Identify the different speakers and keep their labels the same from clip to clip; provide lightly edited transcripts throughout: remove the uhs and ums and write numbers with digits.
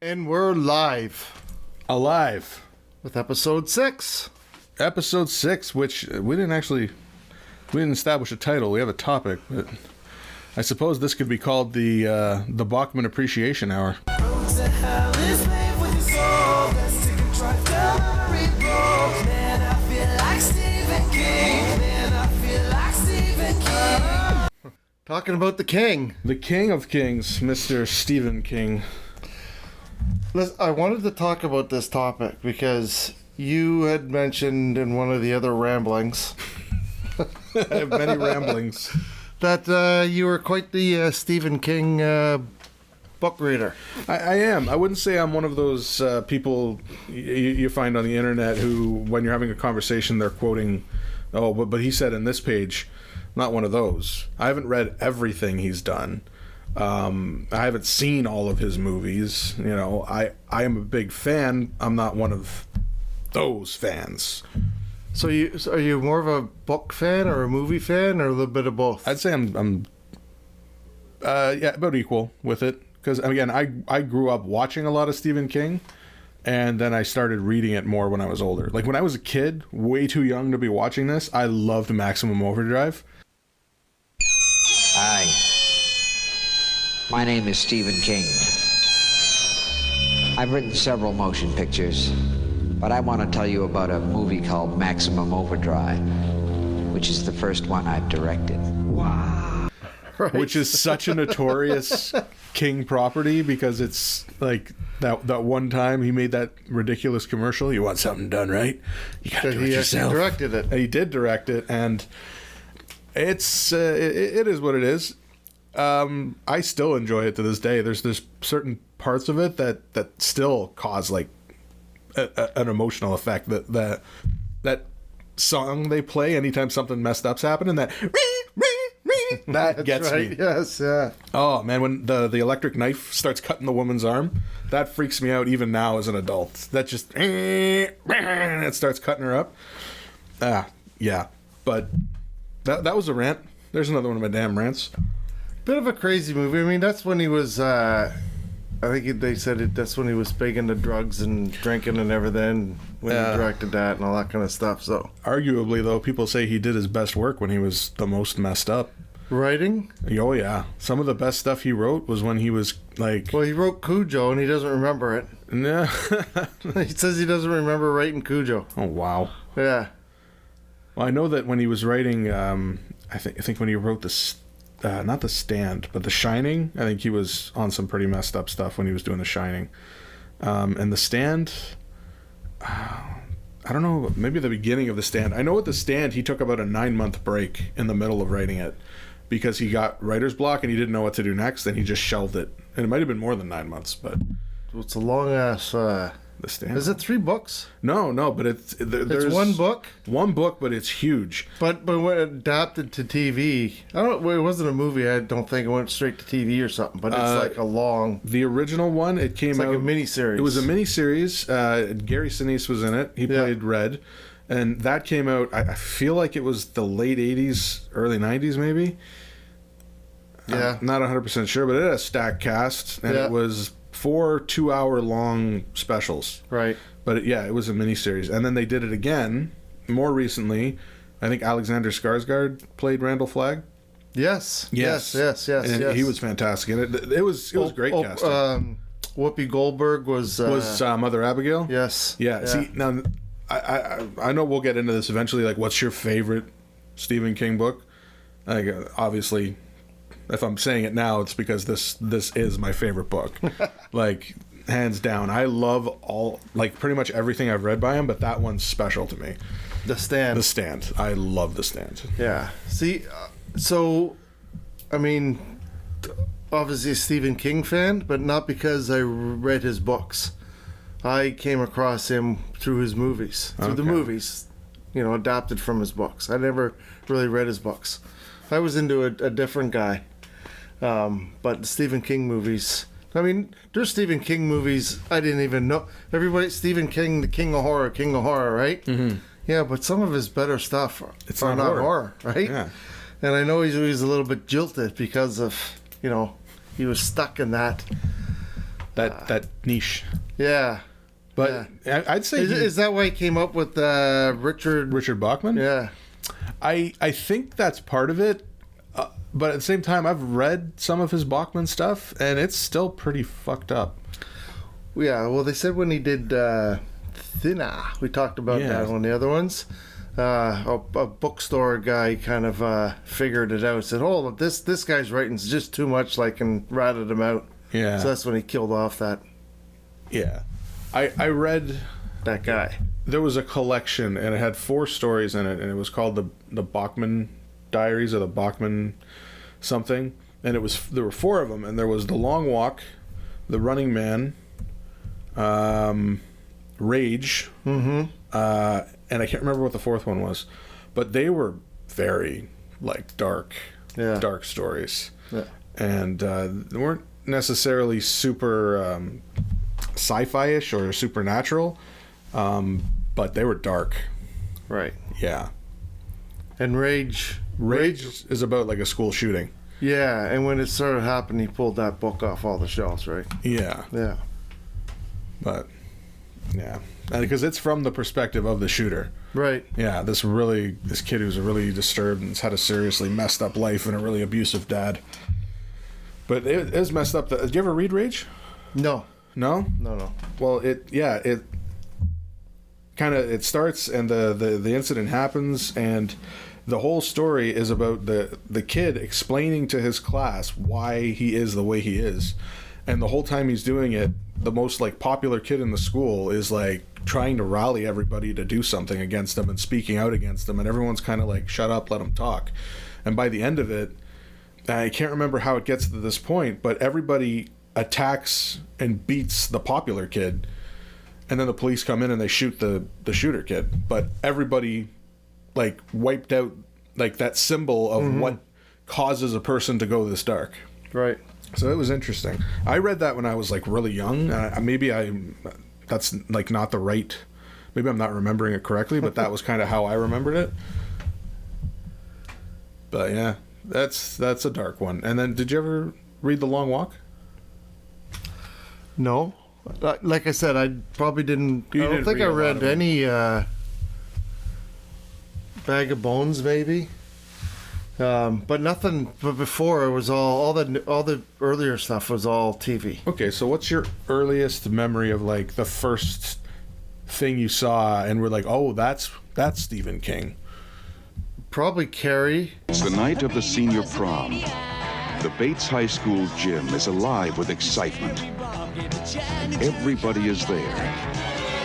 Speaker 1: And we're live
Speaker 2: Alive.
Speaker 1: with episode 6.
Speaker 2: Episode 6, which we didn't establish a title. We have a topic, but I suppose this could be called the Bachman Appreciation Hour.
Speaker 1: Talking about the king.
Speaker 2: The King of Kings, Mr. Stephen King.
Speaker 1: Listen, I wanted to talk about this topic because you had mentioned in one of the other ramblings
Speaker 2: I have many ramblings.
Speaker 1: that you were quite the Stephen King book reader.
Speaker 2: I am. I wouldn't say I'm one of those people you find on the internet who, when you're having a conversation, they're quoting, but he said in this page. Not one of those. I haven't read everything he's done. I haven't seen all of his movies. You know, I am a big fan. I'm not one of those fans.
Speaker 1: So are you more of a book fan or a movie fan or a little bit of both?
Speaker 2: I'd say I'm about equal with it. Because, again, I grew up watching a lot of Stephen King, and then I started reading it more when I was older. Like, when I was a kid, way too young to be watching this, I loved Maximum Overdrive.
Speaker 3: Hi. My name is Stephen King. I've written several motion pictures, but I want to tell you about a movie called Maximum Overdrive, which is the first one I've directed. Wow.
Speaker 1: Right.
Speaker 2: Which is such a notorious King property because it's like that one time he made that ridiculous commercial. You want something done right? You got to do it yourself.
Speaker 1: He directed it.
Speaker 2: He did direct it, and it is what it is. I still enjoy it to this day. There's certain parts of it that still cause like an emotional effect. That song they play anytime something messed up's happening. That gets
Speaker 1: right.
Speaker 2: me.
Speaker 1: Yes, yeah.
Speaker 2: Oh man, when the electric knife starts cutting the woman's arm, that freaks me out even now as an adult. That just it starts cutting her up. Yeah. But that was a rant. There's another one of my damn rants.
Speaker 1: Bit of a crazy movie. I mean, that's when he was, I think they said that's when he was big into drugs and drinking and everything, when he directed that and all that kind of stuff, so.
Speaker 2: Arguably, though, people say he did his best work when he was the most messed up.
Speaker 1: Writing?
Speaker 2: Oh, yeah. Some of the best stuff he wrote was when he was, like...
Speaker 1: Well, he wrote Cujo, and he doesn't remember it.
Speaker 2: Yeah.
Speaker 1: He says he doesn't remember writing Cujo.
Speaker 2: Oh, wow.
Speaker 1: Yeah.
Speaker 2: Well, I know that when he was writing, I think when he wrote not The Stand, but The Shining, I think he was on some pretty messed up stuff when he was doing The Shining. And The Stand, I don't know, maybe the beginning of The Stand. I know with The Stand, he took about a 9-month break in the middle of writing it because he got writer's block and he didn't know what to do next, and he just shelved it. And it might have been more than 9 months, but...
Speaker 1: It's a long-ass...
Speaker 2: The Stand.
Speaker 1: Is it 3 books?
Speaker 2: No, but there's
Speaker 1: It's one book?
Speaker 2: One book, but it's huge.
Speaker 1: But when adapted to TV, it wasn't a movie, I don't think. It went straight to TV or something, but it's like a long...
Speaker 2: The original one, it came out...
Speaker 1: It's like a miniseries.
Speaker 2: It was a miniseries. Gary Sinise was in it. He played Red. And that came out, I feel like it was the late 80s, early 90s maybe.
Speaker 1: Yeah.
Speaker 2: I'm not 100% sure, but it had a stacked cast. And it was 4 2-hour-long specials.
Speaker 1: Right.
Speaker 2: But it was a miniseries. And then they did it again more recently. I think Alexander Skarsgård played Randall Flagg.
Speaker 1: Yes. And
Speaker 2: he was fantastic. And it was great casting.
Speaker 1: Whoopi Goldberg was
Speaker 2: Mother Abigail.
Speaker 1: Yes.
Speaker 2: Yeah. See, now I know we'll get into this eventually. Like, what's your favorite Stephen King book? Like, obviously, if I'm saying it now, it's because this is my favorite book. Like, hands down. I love pretty much everything I've read by him, but that one's special to me.
Speaker 1: The Stand.
Speaker 2: I love The Stand.
Speaker 1: Yeah. See, so, I mean, obviously a Stephen King fan, but not because I read his books. I came across him through his movies, the movies, adapted from his books. I never really read his books. I was into a different guy. But the Stephen King movies, I mean, there's Stephen King movies I didn't even know. Everybody, Stephen King, the King of Horror, right? Mm-hmm. Yeah, but some of his better stuff are not horror, right?
Speaker 2: Yeah.
Speaker 1: And I know he's a little bit jilted because of, he was stuck in that
Speaker 2: that niche.
Speaker 1: Yeah.
Speaker 2: But I'd say
Speaker 1: Is that why he came up with Richard
Speaker 2: Bachman?
Speaker 1: Yeah.
Speaker 2: I think that's part of it. But at the same time, I've read some of his Bachman stuff, and it's still pretty fucked up.
Speaker 1: Yeah, well, they said when he did Thinner, we talked about that on the other ones, a bookstore guy kind of figured it out, said, oh, this guy's writing's just too much, like, and ratted him out.
Speaker 2: Yeah.
Speaker 1: So that's when he killed off that.
Speaker 2: Yeah. I read...
Speaker 1: that guy.
Speaker 2: There was a collection, and it had 4 stories in it, and it was called the Bachman Diaries, or the Bachman something, and there were 4 of them, and there was The Long Walk, The Running Man, Rage, and I can't remember what the 4th one was, but they were very dark stories, and they weren't necessarily super sci-fi-ish or supernatural, but they were dark.
Speaker 1: Right.
Speaker 2: Yeah.
Speaker 1: And Rage
Speaker 2: is about a school shooting.
Speaker 1: Yeah, and when it sort of happened, he pulled that book off all the shelves, right?
Speaker 2: Yeah.
Speaker 1: Yeah.
Speaker 2: But, yeah. Because it's from the perspective of the shooter.
Speaker 1: Right.
Speaker 2: Yeah, this kid who's really disturbed and has had a seriously messed up life and a really abusive dad. But it is messed up. Did you ever read Rage?
Speaker 1: No.
Speaker 2: No?
Speaker 1: No.
Speaker 2: Well, it starts and the incident happens, and the whole story is about the kid explaining to his class why he is the way he is. And the whole time he's doing it, the most popular kid in the school is trying to rally everybody to do something against him and speaking out against him, and everyone's kind of shut up, let him talk. And by the end of it, I can't remember how it gets to this point, but everybody attacks and beats the popular kid, and then the police come in and they shoot the shooter kid. But everybody wiped out that symbol of what causes a person to go this dark.
Speaker 1: Right.
Speaker 2: So it was interesting. I read that when I was really young. That's not the right. Maybe I'm not remembering it correctly, but that was kind of how I remembered it. But yeah, that's a dark one. And then, did you ever read The Long Walk?
Speaker 1: No. Like I said, I probably didn't. I don't think I read any Bag of Bones, maybe. But nothing. But before, it was all the earlier stuff was all TV.
Speaker 2: Okay, so what's your earliest memory of the first thing you saw and were oh, that's Stephen King?
Speaker 1: Probably Carrie.
Speaker 4: It's the night of the senior prom. The Bates High School gym is alive with excitement. Everybody is there,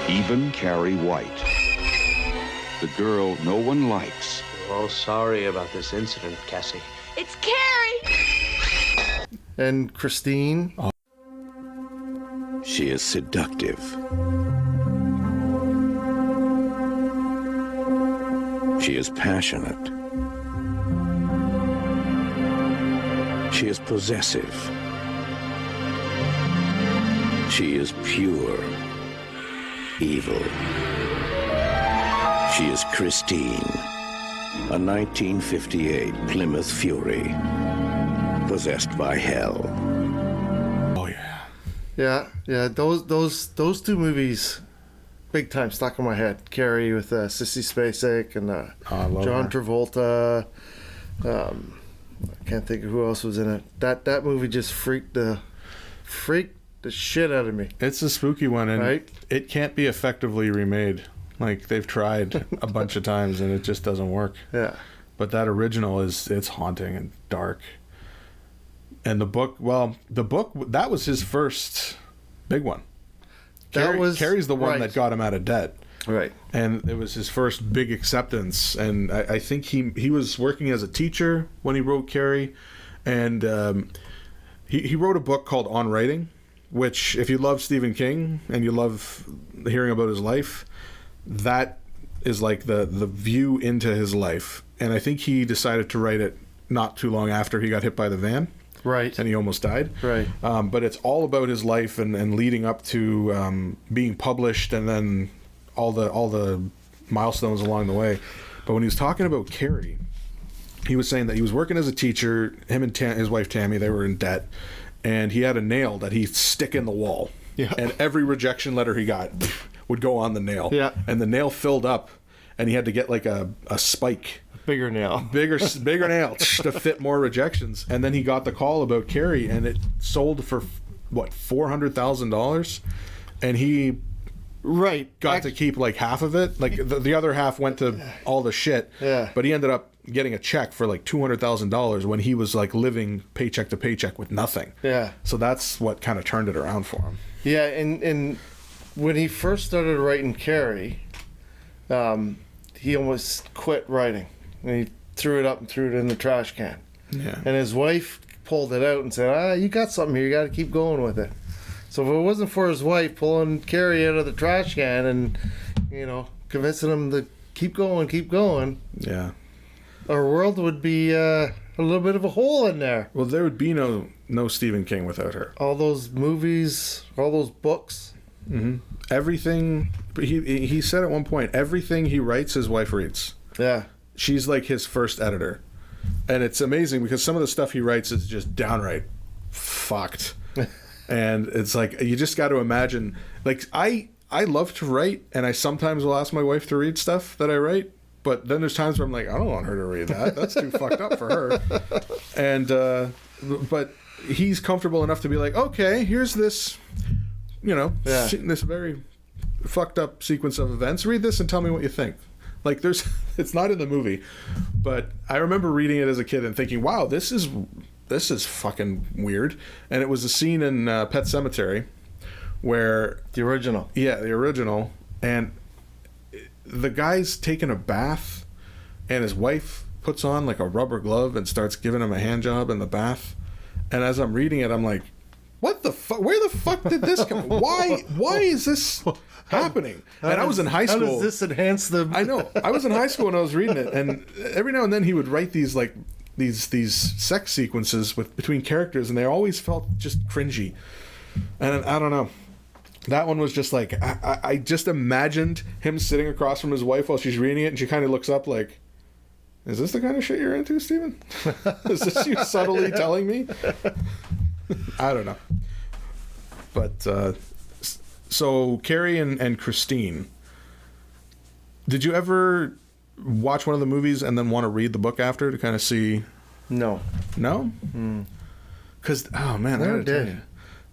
Speaker 4: even Carrie White, the girl no one likes.
Speaker 5: We're all sorry about this incident, Cassie.
Speaker 6: It's Carrie!
Speaker 1: And Christine.
Speaker 7: She is seductive. She is passionate. She is possessive. She is pure evil. She is Christine, a 1958 Plymouth Fury, possessed by hell.
Speaker 2: Oh yeah.
Speaker 1: Yeah. Those 2 movies, big time stuck in my head. Carrie with Sissy Spacek and John Travolta. I can't think of who else was in it. That movie just freaked the shit out of me.
Speaker 2: It's a spooky one, and it can't be effectively remade. They've tried a bunch of times, and it just doesn't work.
Speaker 1: Yeah.
Speaker 2: But that original it's haunting and dark. And the book, that was his first big one. Carrie's the one that got him out of debt.
Speaker 1: Right.
Speaker 2: And it was his first big acceptance. And I think he was working as a teacher when he wrote Carrie. And he wrote a book called On Writing, which, if you love Stephen King and you love hearing about his life, that is the view into his life. And I think he decided to write it not too long after he got hit by the van.
Speaker 1: Right.
Speaker 2: And he almost died.
Speaker 1: Right.
Speaker 2: But it's all about his life and leading up to being published, and then all the milestones along the way. But when he was talking about Carrie, he was saying that he was working as a teacher. Him and his wife Tammy, they were in debt, and he had a nail that he'd stick in the wall.
Speaker 1: Yeah.
Speaker 2: And every rejection letter he got would go on the nail.
Speaker 1: Yeah.
Speaker 2: And the nail filled up, and he had to get like a spike.
Speaker 1: Bigger nail.
Speaker 2: Bigger nail to fit more rejections. And then he got the call about Carrie, and it sold for, what, $400,000? And he got to keep like half of it. Like the other half went to all the shit.
Speaker 1: Yeah.
Speaker 2: But he ended up getting a check for like $200,000 when he was like living paycheck to paycheck with nothing.
Speaker 1: Yeah.
Speaker 2: So that's what kind of turned it around for him.
Speaker 1: Yeah, and when he first started writing Carrie, he almost quit writing. And he threw it up and threw it in the trash can.
Speaker 2: Yeah.
Speaker 1: And his wife pulled it out and said, you got something here. You got to keep going with it. So if it wasn't for his wife pulling Carrie out of the trash can and, convincing him to keep going,
Speaker 2: Yeah.
Speaker 1: our world would be a little bit of a hole in there.
Speaker 2: Well, there would be no Stephen King without her.
Speaker 1: All those movies, all those books.
Speaker 2: Mm-hmm. Everything, he said at one point, everything he writes, his wife reads.
Speaker 1: Yeah.
Speaker 2: She's like his first editor. And it's amazing because some of the stuff he writes is just downright fucked. And it's like, you just got to imagine, like, I love to write, and I sometimes will ask my wife to read stuff that I write, but then there's times where I'm like, I don't want her to read that. That's too fucked up for her. And, but he's comfortable enough to be like, okay, here's this, this very fucked up sequence of events. Read this and tell me what you think. Like, it's not in the movie, but I remember reading it as a kid and thinking, wow, this is fucking weird. And it was a scene in Pet Sematary where...
Speaker 1: The original.
Speaker 2: Yeah, the original. And the guy's taking a bath, and his wife puts on like a rubber glove and starts giving him a hand job in the bath. And as I'm reading it, I'm like, what the fuck? Where the fuck did this come? Why is this happening? And I was in high school.
Speaker 1: How does this enhance the...
Speaker 2: I know. I was in high school when I was reading it, and every now and then he would write these like these sex sequences between characters, and they always felt just cringy. And I don't know. That one was just like, I just imagined him sitting across from his wife while she's reading it, and she kind of looks up like, is this the kind of shit you're into, Stephen? Is this you subtly telling me? I don't know. But, so Carrie and Christine, did you ever watch one of the movies and then want to read the book after to kind of see?
Speaker 1: No.
Speaker 2: No? Because, oh man, I
Speaker 1: Never
Speaker 2: gotta tell
Speaker 1: did.
Speaker 2: you,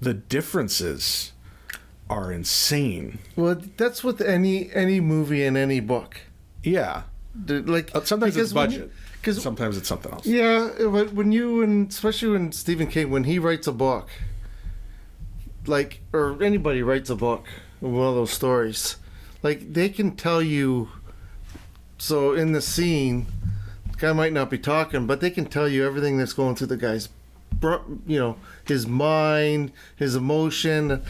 Speaker 2: the differences are insane.
Speaker 1: Well, that's with any movie and any book.
Speaker 2: Yeah.
Speaker 1: Like
Speaker 2: Sometimes it's budget.
Speaker 1: Because
Speaker 2: sometimes it's something else.
Speaker 1: Yeah, but especially when Stephen King, when he writes a book, like, or anybody writes a book, one of those stories, like, they can tell you, so in the scene, the guy might not be talking, but they can tell you everything that's going through the guy's, his mind, his emotion.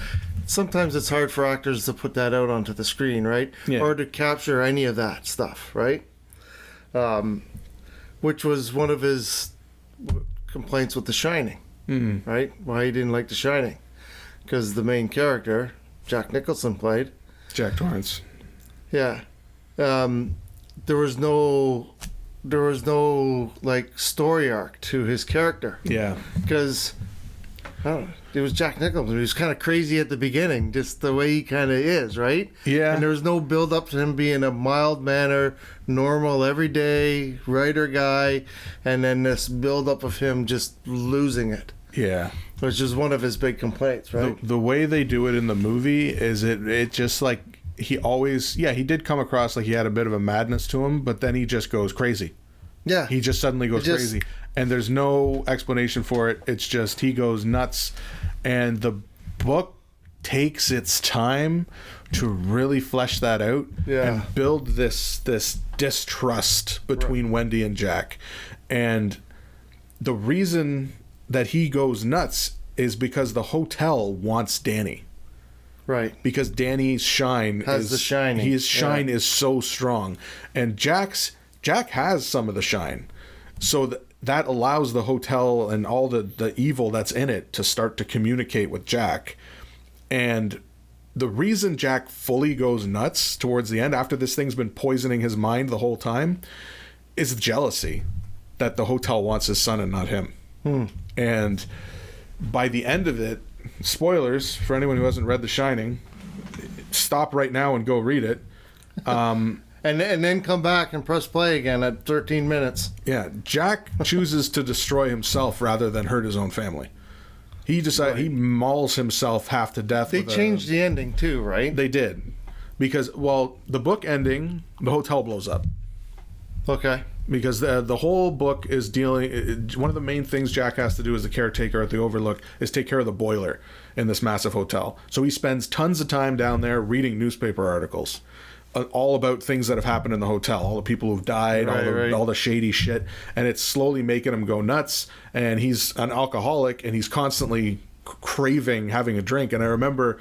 Speaker 1: Sometimes it's hard for actors to put that out onto the screen, right?
Speaker 2: Yeah.
Speaker 1: Or to capture any of that stuff, right? Which was one of his complaints with The Shining, right? Why he didn't like The Shining. Because the main character, Jack Nicholson played.
Speaker 2: Jack Torrance.
Speaker 1: Yeah. There was no like story arc to his character.
Speaker 2: Yeah.
Speaker 1: Because it was Jack Nicholson. He was kind of crazy at the beginning, just the way he kind of is, right?
Speaker 2: Yeah.
Speaker 1: And there was no build up to him being a mild manner, normal, everyday writer guy, and then this build up of him just losing it.
Speaker 2: Yeah.
Speaker 1: Which is one of his big complaints, right?
Speaker 2: The way they do it in the movie is it just like he did come across like he had a bit of a madness to him, but then he just goes crazy.
Speaker 1: Yeah.
Speaker 2: He just suddenly goes crazy. And there's no explanation for it. It's just he goes nuts. And the book takes its time to really flesh that out and build this distrust between Wendy and Jack. And the reason that he goes nuts is because the hotel wants Danny.
Speaker 1: Right.
Speaker 2: Because Danny's shine
Speaker 1: has the shining.
Speaker 2: His shine is so strong. And Jack has some of the shine. So that allows the hotel and all the evil that's in it to start to communicate with Jack. And the reason Jack fully goes nuts towards the end, after this thing's been poisoning his mind the whole time, is jealousy that the hotel wants his son and not him. And by the end of it, spoilers for anyone who hasn't read The Shining, stop right now and go read it.
Speaker 1: And then come back and press play again at 13 minutes.
Speaker 2: Yeah, Jack chooses to destroy himself rather than hurt his own family. He he mauls himself half to death.
Speaker 1: They changed the ending too, right?
Speaker 2: They did. Because, well, the book ending, the hotel blows up.
Speaker 1: Okay.
Speaker 2: Because the whole book is dealing... One of the main things Jack has to do as the caretaker at the Overlook is take care of the boiler in this massive hotel. So he spends tons of time down there reading newspaper articles. All about things that have happened in the hotel, all the people who've died, all the shady shit, and it's slowly making him go nuts. And he's an alcoholic, and he's constantly craving having a drink. And I remember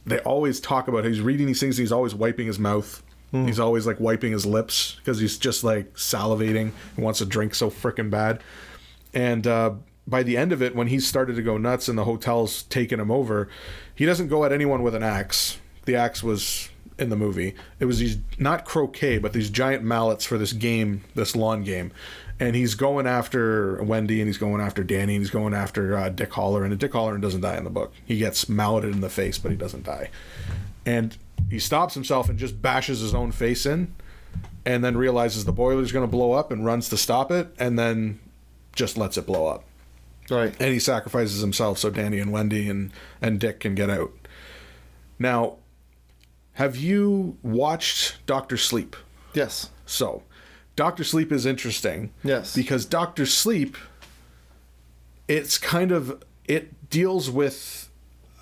Speaker 2: they always talk about he's reading these things, he's always wiping his mouth. He's always like wiping his lips because he's just like salivating and wants a drink so freaking bad. And by the end of it, when he started to go nuts and the hotel's taking him over, he doesn't go at anyone with an axe. The axe was in the movie. It was these, not croquet, but these giant mallets for this game, this lawn game. And he's going after Wendy, and he's going after Danny, and he's going after Dick Halloran. And Dick Halloran doesn't die in the book. He gets malleted in the face, but he doesn't die. And he stops himself and just bashes his own face in, and then realizes the boiler's going to blow up and runs to stop it, and then just lets it blow up.
Speaker 1: Right.
Speaker 2: And he sacrifices himself so Danny and Wendy and Dick can get out. Now, have you watched Dr. Sleep?
Speaker 1: Yes.
Speaker 2: So, Dr. Sleep is interesting.
Speaker 1: Yes.
Speaker 2: Because Dr. Sleep, it deals with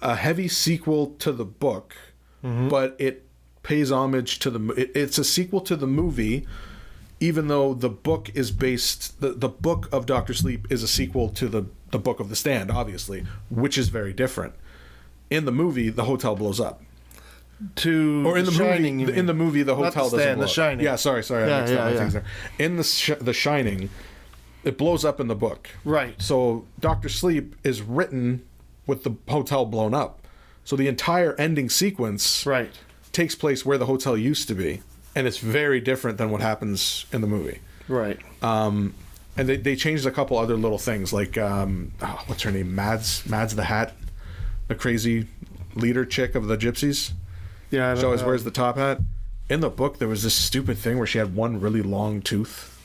Speaker 2: a heavy sequel to the book, but it pays homage to it's a sequel to the movie, even though the book is based, the book of Dr. Sleep is a sequel to the book of The Stand, obviously, which is very different. In the movie, the hotel blows up.
Speaker 1: Or in the
Speaker 2: Shining,
Speaker 1: movie,
Speaker 2: in the movie, the hotel doesn't blow
Speaker 1: The
Speaker 2: up.
Speaker 1: Shining.
Speaker 2: Yeah, sorry. I mixed up my things there. In the Shining, it blows up in the book.
Speaker 1: Right.
Speaker 2: So Dr. Sleep is written with the hotel blown up. So the entire ending sequence takes place where the hotel used to be, and it's very different than what happens in the movie.
Speaker 1: Right.
Speaker 2: And they changed a couple other little things, like what's her name? Mads the Hat, the crazy leader chick of the gypsies.
Speaker 1: Yeah.
Speaker 2: She always wears the top hat. In the book, there was this stupid thing where she had one really long tooth.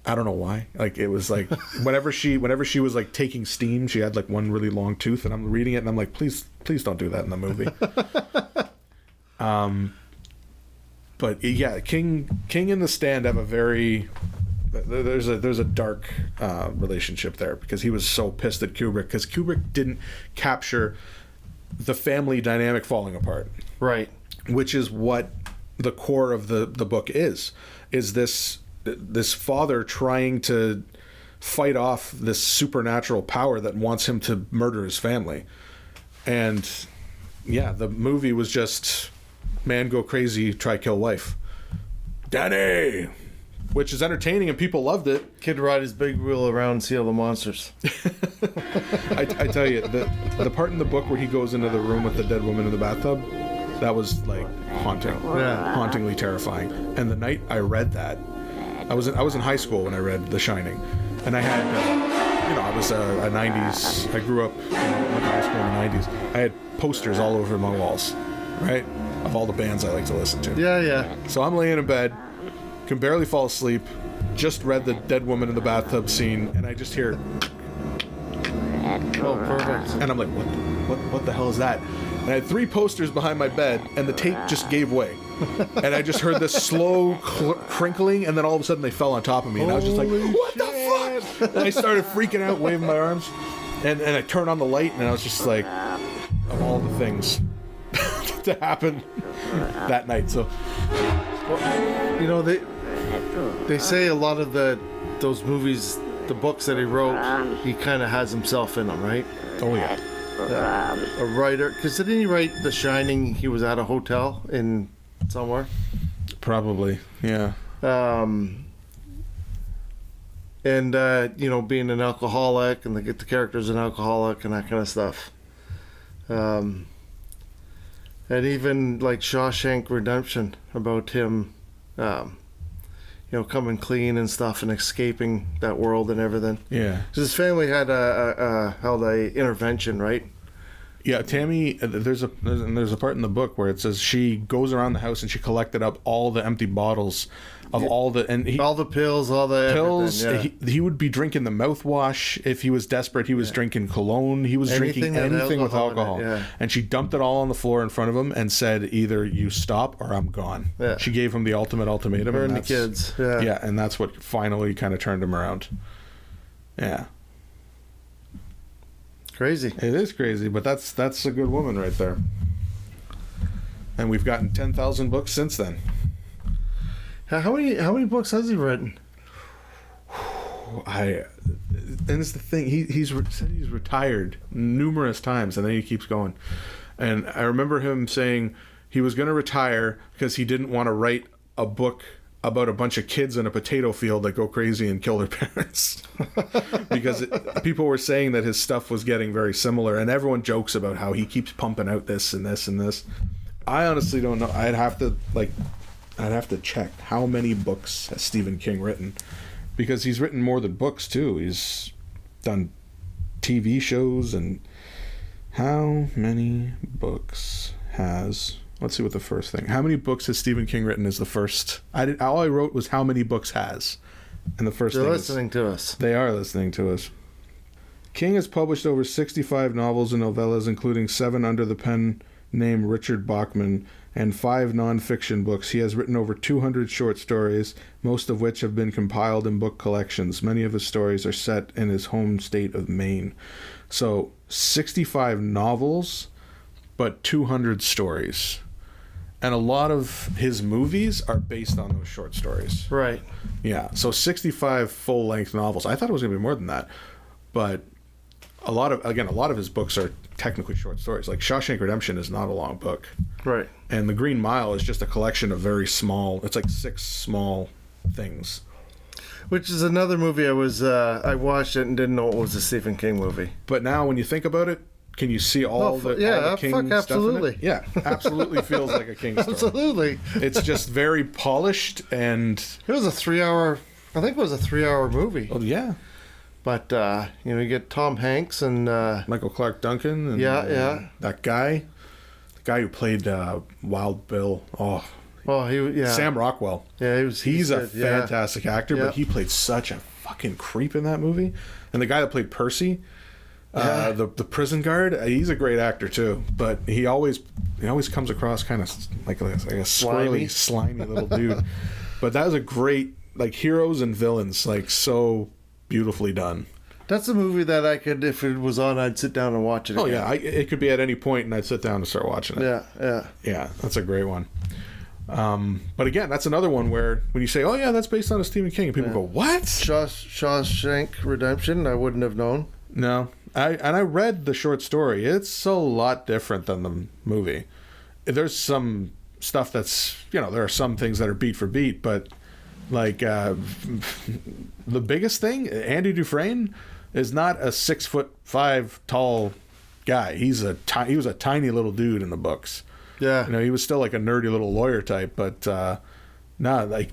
Speaker 2: I don't know why. Like, it was like whenever she was like taking steam, she had like one really long tooth, and I'm reading it and I'm like, please don't do that in the movie. But yeah, King and The Stand have a very there's a dark relationship there, because he was so pissed at Kubrick, because Kubrick didn't capture the family dynamic falling apart.
Speaker 1: Right.
Speaker 2: Which is what the core of the book is this father trying to fight off this supernatural power that wants him to murder his family. And yeah, the movie was just man go crazy, try kill wife. Danny! Which is entertaining and people loved it.
Speaker 1: Kid ride his big wheel around, see all the monsters.
Speaker 2: I tell you, the part in the book where he goes into the room with the dead woman in the bathtub, that was like haunting.
Speaker 1: Yeah.
Speaker 2: Hauntingly terrifying. And the night I read that, I was in high school when I read The Shining, and I had I was a 90s, I grew up in high school in the 90s. I had posters all over my walls, right, of all the bands I like to listen to.
Speaker 1: Yeah.
Speaker 2: So I'm laying in bed, can barely fall asleep, just read the dead woman in the bathtub scene, and I just hear,
Speaker 1: Oh, perfect.
Speaker 2: and I'm like, what the hell is that? And I had 3 posters behind my bed, and the tape just gave way. And I just heard this slow crinkling, and then all of a sudden they fell on top of me, and I was just like, what the fuck? And I started freaking out, waving my arms, and I turned on the light, and I was just like, of all the things to happen that night. So,
Speaker 1: You know, they say a lot of those movies, the books that he wrote, he kind of has himself in them, right?
Speaker 2: oh yeah.
Speaker 1: A writer, because didn't he write The Shining? He was at a hotel in somewhere.
Speaker 2: Probably, yeah.
Speaker 1: And being an alcoholic, and the character's an alcoholic, and that kind of stuff. And even like Shawshank Redemption, about him, coming clean and stuff and escaping that world and everything.
Speaker 2: Yeah.
Speaker 1: 'Cause his family had held a intervention, right?
Speaker 2: Yeah, Tammy. There's a part in the book where it says she goes around the house and she collected up all the empty bottles of all the
Speaker 1: pills, all the
Speaker 2: pills.
Speaker 1: everything, yeah.
Speaker 2: He would be drinking the mouthwash if he was desperate. He was drinking cologne. He was drinking anything with alcohol. And she dumped it all on the floor in front of him and said, "Either you stop or I'm gone."
Speaker 1: Yeah.
Speaker 2: She gave him the ultimate ultimatum.
Speaker 1: Her and the kids. Yeah.
Speaker 2: Yeah, and that's what finally kind of turned him around. Yeah.
Speaker 1: Crazy.
Speaker 2: It is crazy, but that's a good woman right there. And we've gotten 10,000 books since then.
Speaker 1: How many books has he written?
Speaker 2: And it's the thing, he's said he's retired numerous times, and then he keeps going. And I remember him saying he was going to retire because he didn't want to write a book about a bunch of kids in a potato field that go crazy and kill their parents. Because people were saying that his stuff was getting very similar, and everyone jokes about how he keeps pumping out this and this and this. I honestly don't know. I'd have to check how many books has Stephen King written, because he's written more than books too. He's done TV shows. And how many books has... Let's see what the first thing. How many books has Stephen King written is the first. All I wrote was how many books has. And the first
Speaker 1: They're
Speaker 2: thing
Speaker 1: listening to us.
Speaker 2: They are listening to us. King has published over 65 novels and novellas, including 7 under the pen name Richard Bachman, and 5 non-fiction books. He has written over 200 short stories, most of which have been compiled in book collections. Many of his stories are set in his home state of Maine. So 65 novels, but 200 stories. And a lot of his movies are based on those short stories.
Speaker 1: Right.
Speaker 2: Yeah. So 65 full-length novels. I thought it was going to be more than that. But a lot of his books are technically short stories. Like Shawshank Redemption is not a long book.
Speaker 1: Right.
Speaker 2: And The Green Mile is just a collection of very small... It's like 6 small things.
Speaker 1: Which is another movie I watched it and didn't know it was a Stephen King movie.
Speaker 2: But now when you think about it, can you see all the King
Speaker 1: absolutely.
Speaker 2: stuff in it? Yeah, absolutely feels like a King story.
Speaker 1: Absolutely.
Speaker 2: It's just very polished, and...
Speaker 1: It was a 3-hour... I think it was a 3-hour movie.
Speaker 2: Oh, yeah.
Speaker 1: But, you get Tom Hanks and...
Speaker 2: Michael Clark Duncan. And,
Speaker 1: yeah.
Speaker 2: That guy. The guy who played Wild Bill. Oh, Sam Rockwell.
Speaker 1: Yeah,
Speaker 2: he's a fantastic actor, but he played such a fucking creep in that movie. And the guy that played Percy... the prison guard, he's a great actor too, but he always comes across kind of like a squirrely, slimy little dude. But that was a great, like, heroes and villains, like, so beautifully done.
Speaker 1: That's a movie that I could, if it was on, I'd sit down and watch it again.
Speaker 2: Oh yeah, it could be at any point, and I'd sit down and start watching it. Yeah, that's a great one. But again, that's another one where when you say, "Oh yeah, that's based on a Stephen King," and people go, "What?"
Speaker 1: Shawshank Redemption, I wouldn't have known.
Speaker 2: No. I read the short story. It's a lot different than the movie. There's some stuff that's, there are some things that are beat for beat, but like the biggest thing, Andy Dufresne is not a 6'5" tall guy. He was a tiny little dude in the books.
Speaker 1: Yeah.
Speaker 2: He was still like a nerdy little lawyer type, but like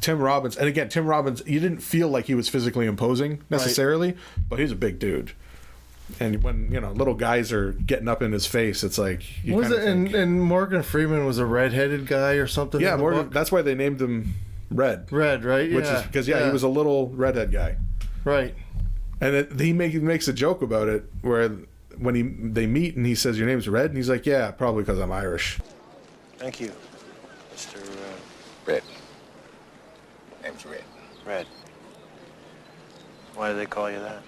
Speaker 2: Tim Robbins, and again, Tim Robbins, you didn't feel like he was physically imposing necessarily, but he's a big dude. And when little guys are getting up in his face, it's like
Speaker 1: and Morgan Freeman was a redheaded guy or something.
Speaker 2: Yeah, Morgan. That's why they named him Red.
Speaker 1: Red, right? Yeah.
Speaker 2: Which is because he was a little redhead guy.
Speaker 1: Right.
Speaker 2: And he makes a joke about it where when they meet and he says, "Your name's Red," and he's like, "Yeah, probably because I'm Irish."
Speaker 5: Thank you, Mr.
Speaker 8: Red. Name's Red.
Speaker 5: Red. Why do they call you that?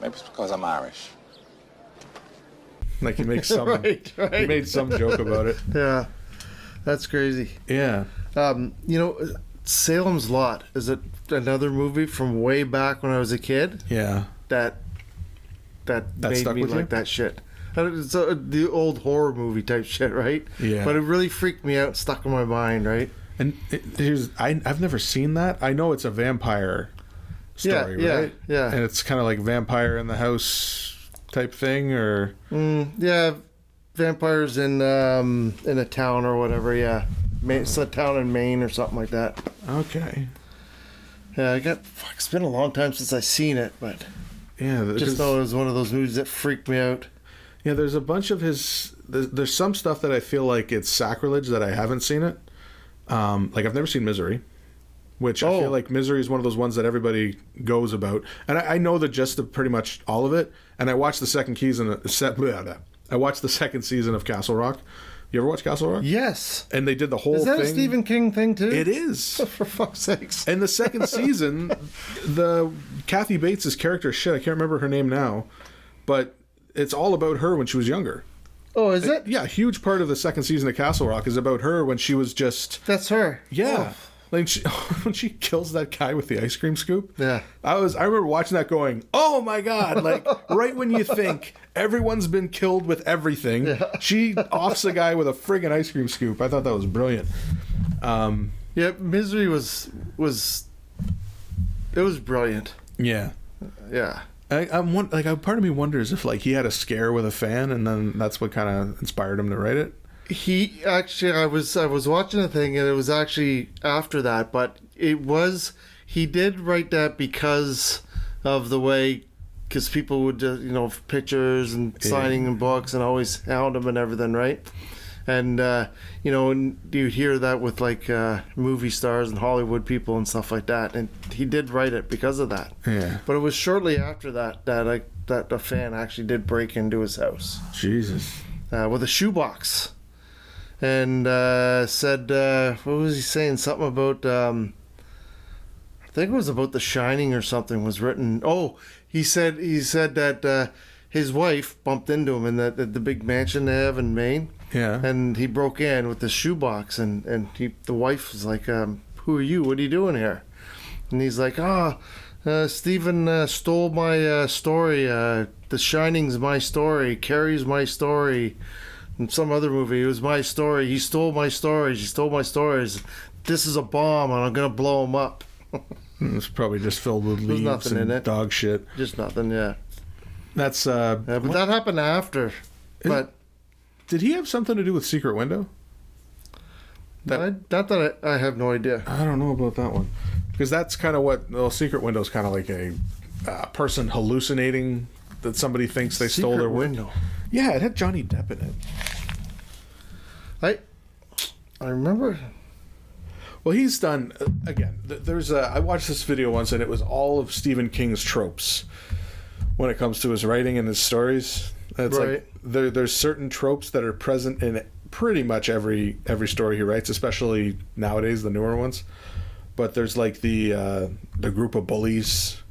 Speaker 8: Maybe it's because I'm Irish.
Speaker 2: Like he makes some
Speaker 1: right.
Speaker 2: He made some joke about it.
Speaker 1: Yeah. That's crazy.
Speaker 2: Yeah.
Speaker 1: Salem's Lot, is it another movie from way back when I was a kid?
Speaker 2: Yeah.
Speaker 1: That made
Speaker 2: stuck
Speaker 1: me
Speaker 2: with
Speaker 1: like
Speaker 2: you?
Speaker 1: that shit. It's the old horror movie type shit, right?
Speaker 2: Yeah.
Speaker 1: But it really freaked me out, stuck in my mind, right?
Speaker 2: And I've never seen that. I know it's a vampire story, right?
Speaker 1: Yeah.
Speaker 2: And it's kind of like Vampire in the House type thing, or
Speaker 1: yeah. vampires in a town or whatever. Yeah, it's a town in Maine or something like that.
Speaker 2: Okay.
Speaker 1: Yeah, it's been a long time since I've seen it, but
Speaker 2: yeah,
Speaker 1: just know it was one of those movies that freaked me out.
Speaker 2: Yeah, there's a bunch of his. There's some stuff that I feel like it's sacrilege that I haven't seen it. Like I've never seen Misery, which I feel like Misery is one of those ones that everybody goes about, and I know the gist of pretty much all of it. And I watched the second season. I watched the second season of Castle Rock. You ever watch Castle Rock?
Speaker 1: Yes.
Speaker 2: And they did the whole thing.
Speaker 1: Is that a Stephen King thing too?
Speaker 2: It is.
Speaker 1: For fuck's sakes.
Speaker 2: And the second season, the Kathy Bates' character, shit, I can't remember her name now, but it's all about her when she was younger.
Speaker 1: Oh, is it?
Speaker 2: Yeah, a huge part of the second season of Castle Rock is about her when she was just...
Speaker 1: That's her.
Speaker 2: Yeah.
Speaker 1: Oh.
Speaker 2: Like when she kills that guy with the ice cream scoop.
Speaker 1: Yeah.
Speaker 2: I remember watching that going, oh my God, like right when you think everyone's been killed with everything, she offs a guy with a friggin' ice cream scoop. I thought that was brilliant.
Speaker 1: Yeah, Misery was brilliant.
Speaker 2: Yeah.
Speaker 1: Yeah.
Speaker 2: Part of me wonders if like he had a scare with a fan and then that's what kind of inspired him to write it.
Speaker 1: He actually, I was watching a thing and it was actually after that, but he did write that because of the way, because people would pictures and signing in books and always hound him and everything, right? And and you'd hear that with like movie stars and Hollywood people and stuff like that, and he did write it because of that.
Speaker 2: Yeah.
Speaker 1: But it was shortly after that that a fan actually did break into his house.
Speaker 2: Jesus.
Speaker 1: With a shoebox. And said, what was he saying? Something about, I think it was about The Shining or something was written. Oh, he said that his wife bumped into him in the big mansion they have in Maine.
Speaker 2: Yeah.
Speaker 1: And he broke in with the shoebox, and the wife was like, who are you? What are you doing here? And he's like, Stephen stole my story. The Shining's my story. Carrie's my story. In some other movie, it was my story. He stole my stories. He stole my stories. This is a bomb, and I'm gonna blow him up.
Speaker 2: It's probably just filled with leaves and dog shit.
Speaker 1: Just nothing, yeah.
Speaker 2: That's
Speaker 1: but that happened after. But
Speaker 2: did he have something to do with Secret Window?
Speaker 1: I have no idea.
Speaker 2: I don't know about that one, because that's kind of what Secret Window is kind of like a person hallucinating that somebody thinks they stole their work.
Speaker 1: Window.
Speaker 2: Yeah, it had Johnny Depp in
Speaker 1: it. I remember.
Speaker 2: Well, he's done again. I watched this video once, and it was all of Stephen King's tropes when it comes to his writing and his stories. It's
Speaker 1: right.
Speaker 2: Like there's certain tropes that are present in pretty much every story he writes, especially nowadays, the newer ones. But there's like the group of bullies.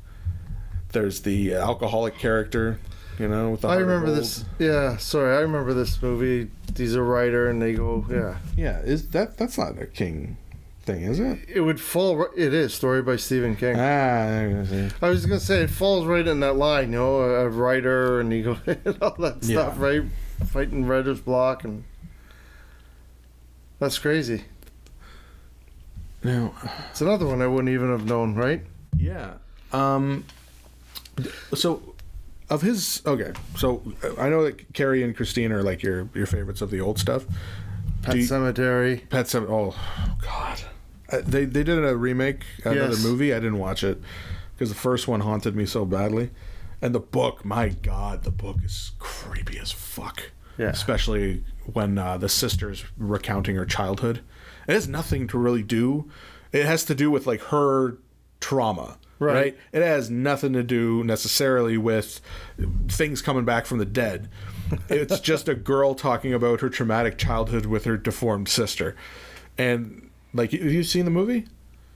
Speaker 2: There's the alcoholic character. With the
Speaker 1: I remember this. Yeah, sorry, I remember this movie. He's a writer, and they go, yeah.
Speaker 2: Yeah, that's not a King thing, is it?
Speaker 1: It would fall. It is story by Stephen King.
Speaker 2: I
Speaker 1: was gonna say it falls right in that line, a writer, and you go and all that stuff, right? Fighting writer's block, and that's crazy.
Speaker 2: Now,
Speaker 1: it's another one I wouldn't even have known, right?
Speaker 2: Yeah. So. Of his, okay, so I know that Carrie and Christine are like your favorites of the old stuff.
Speaker 1: Pet Sematary.
Speaker 2: Oh, God. They did a remake, another movie. I didn't watch it because the first one haunted me so badly. And the book, my God, the book is creepy as fuck.
Speaker 1: Yeah.
Speaker 2: Especially when the sister's recounting her childhood. It has nothing to really do. It has to do with like her trauma. Right. It has nothing to do necessarily with things coming back from the dead. It's just a girl talking about her traumatic childhood with her deformed sister. And like, have you seen the movie?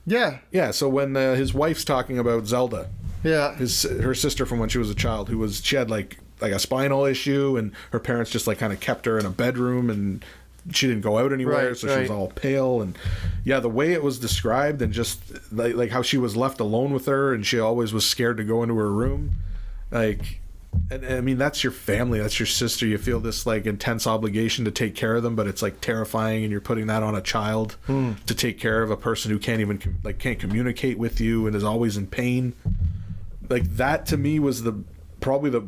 Speaker 1: Yeah.
Speaker 2: Yeah. So when his wife's talking about Zelda, her sister from when she was a child, she had like a spinal issue, and her parents just like kind of kept her in a bedroom, and she didn't go out anywhere, so she was all pale. And yeah, the way it was described, and just like how she was left alone with her, and she always was scared to go into her room. Like, and I mean, that's your family, that's your sister. You feel this like intense obligation to take care of them, but it's like terrifying, and you're putting that on a child to take care of a person who can't even can't communicate with you and is always in pain. Like, that to me was probably the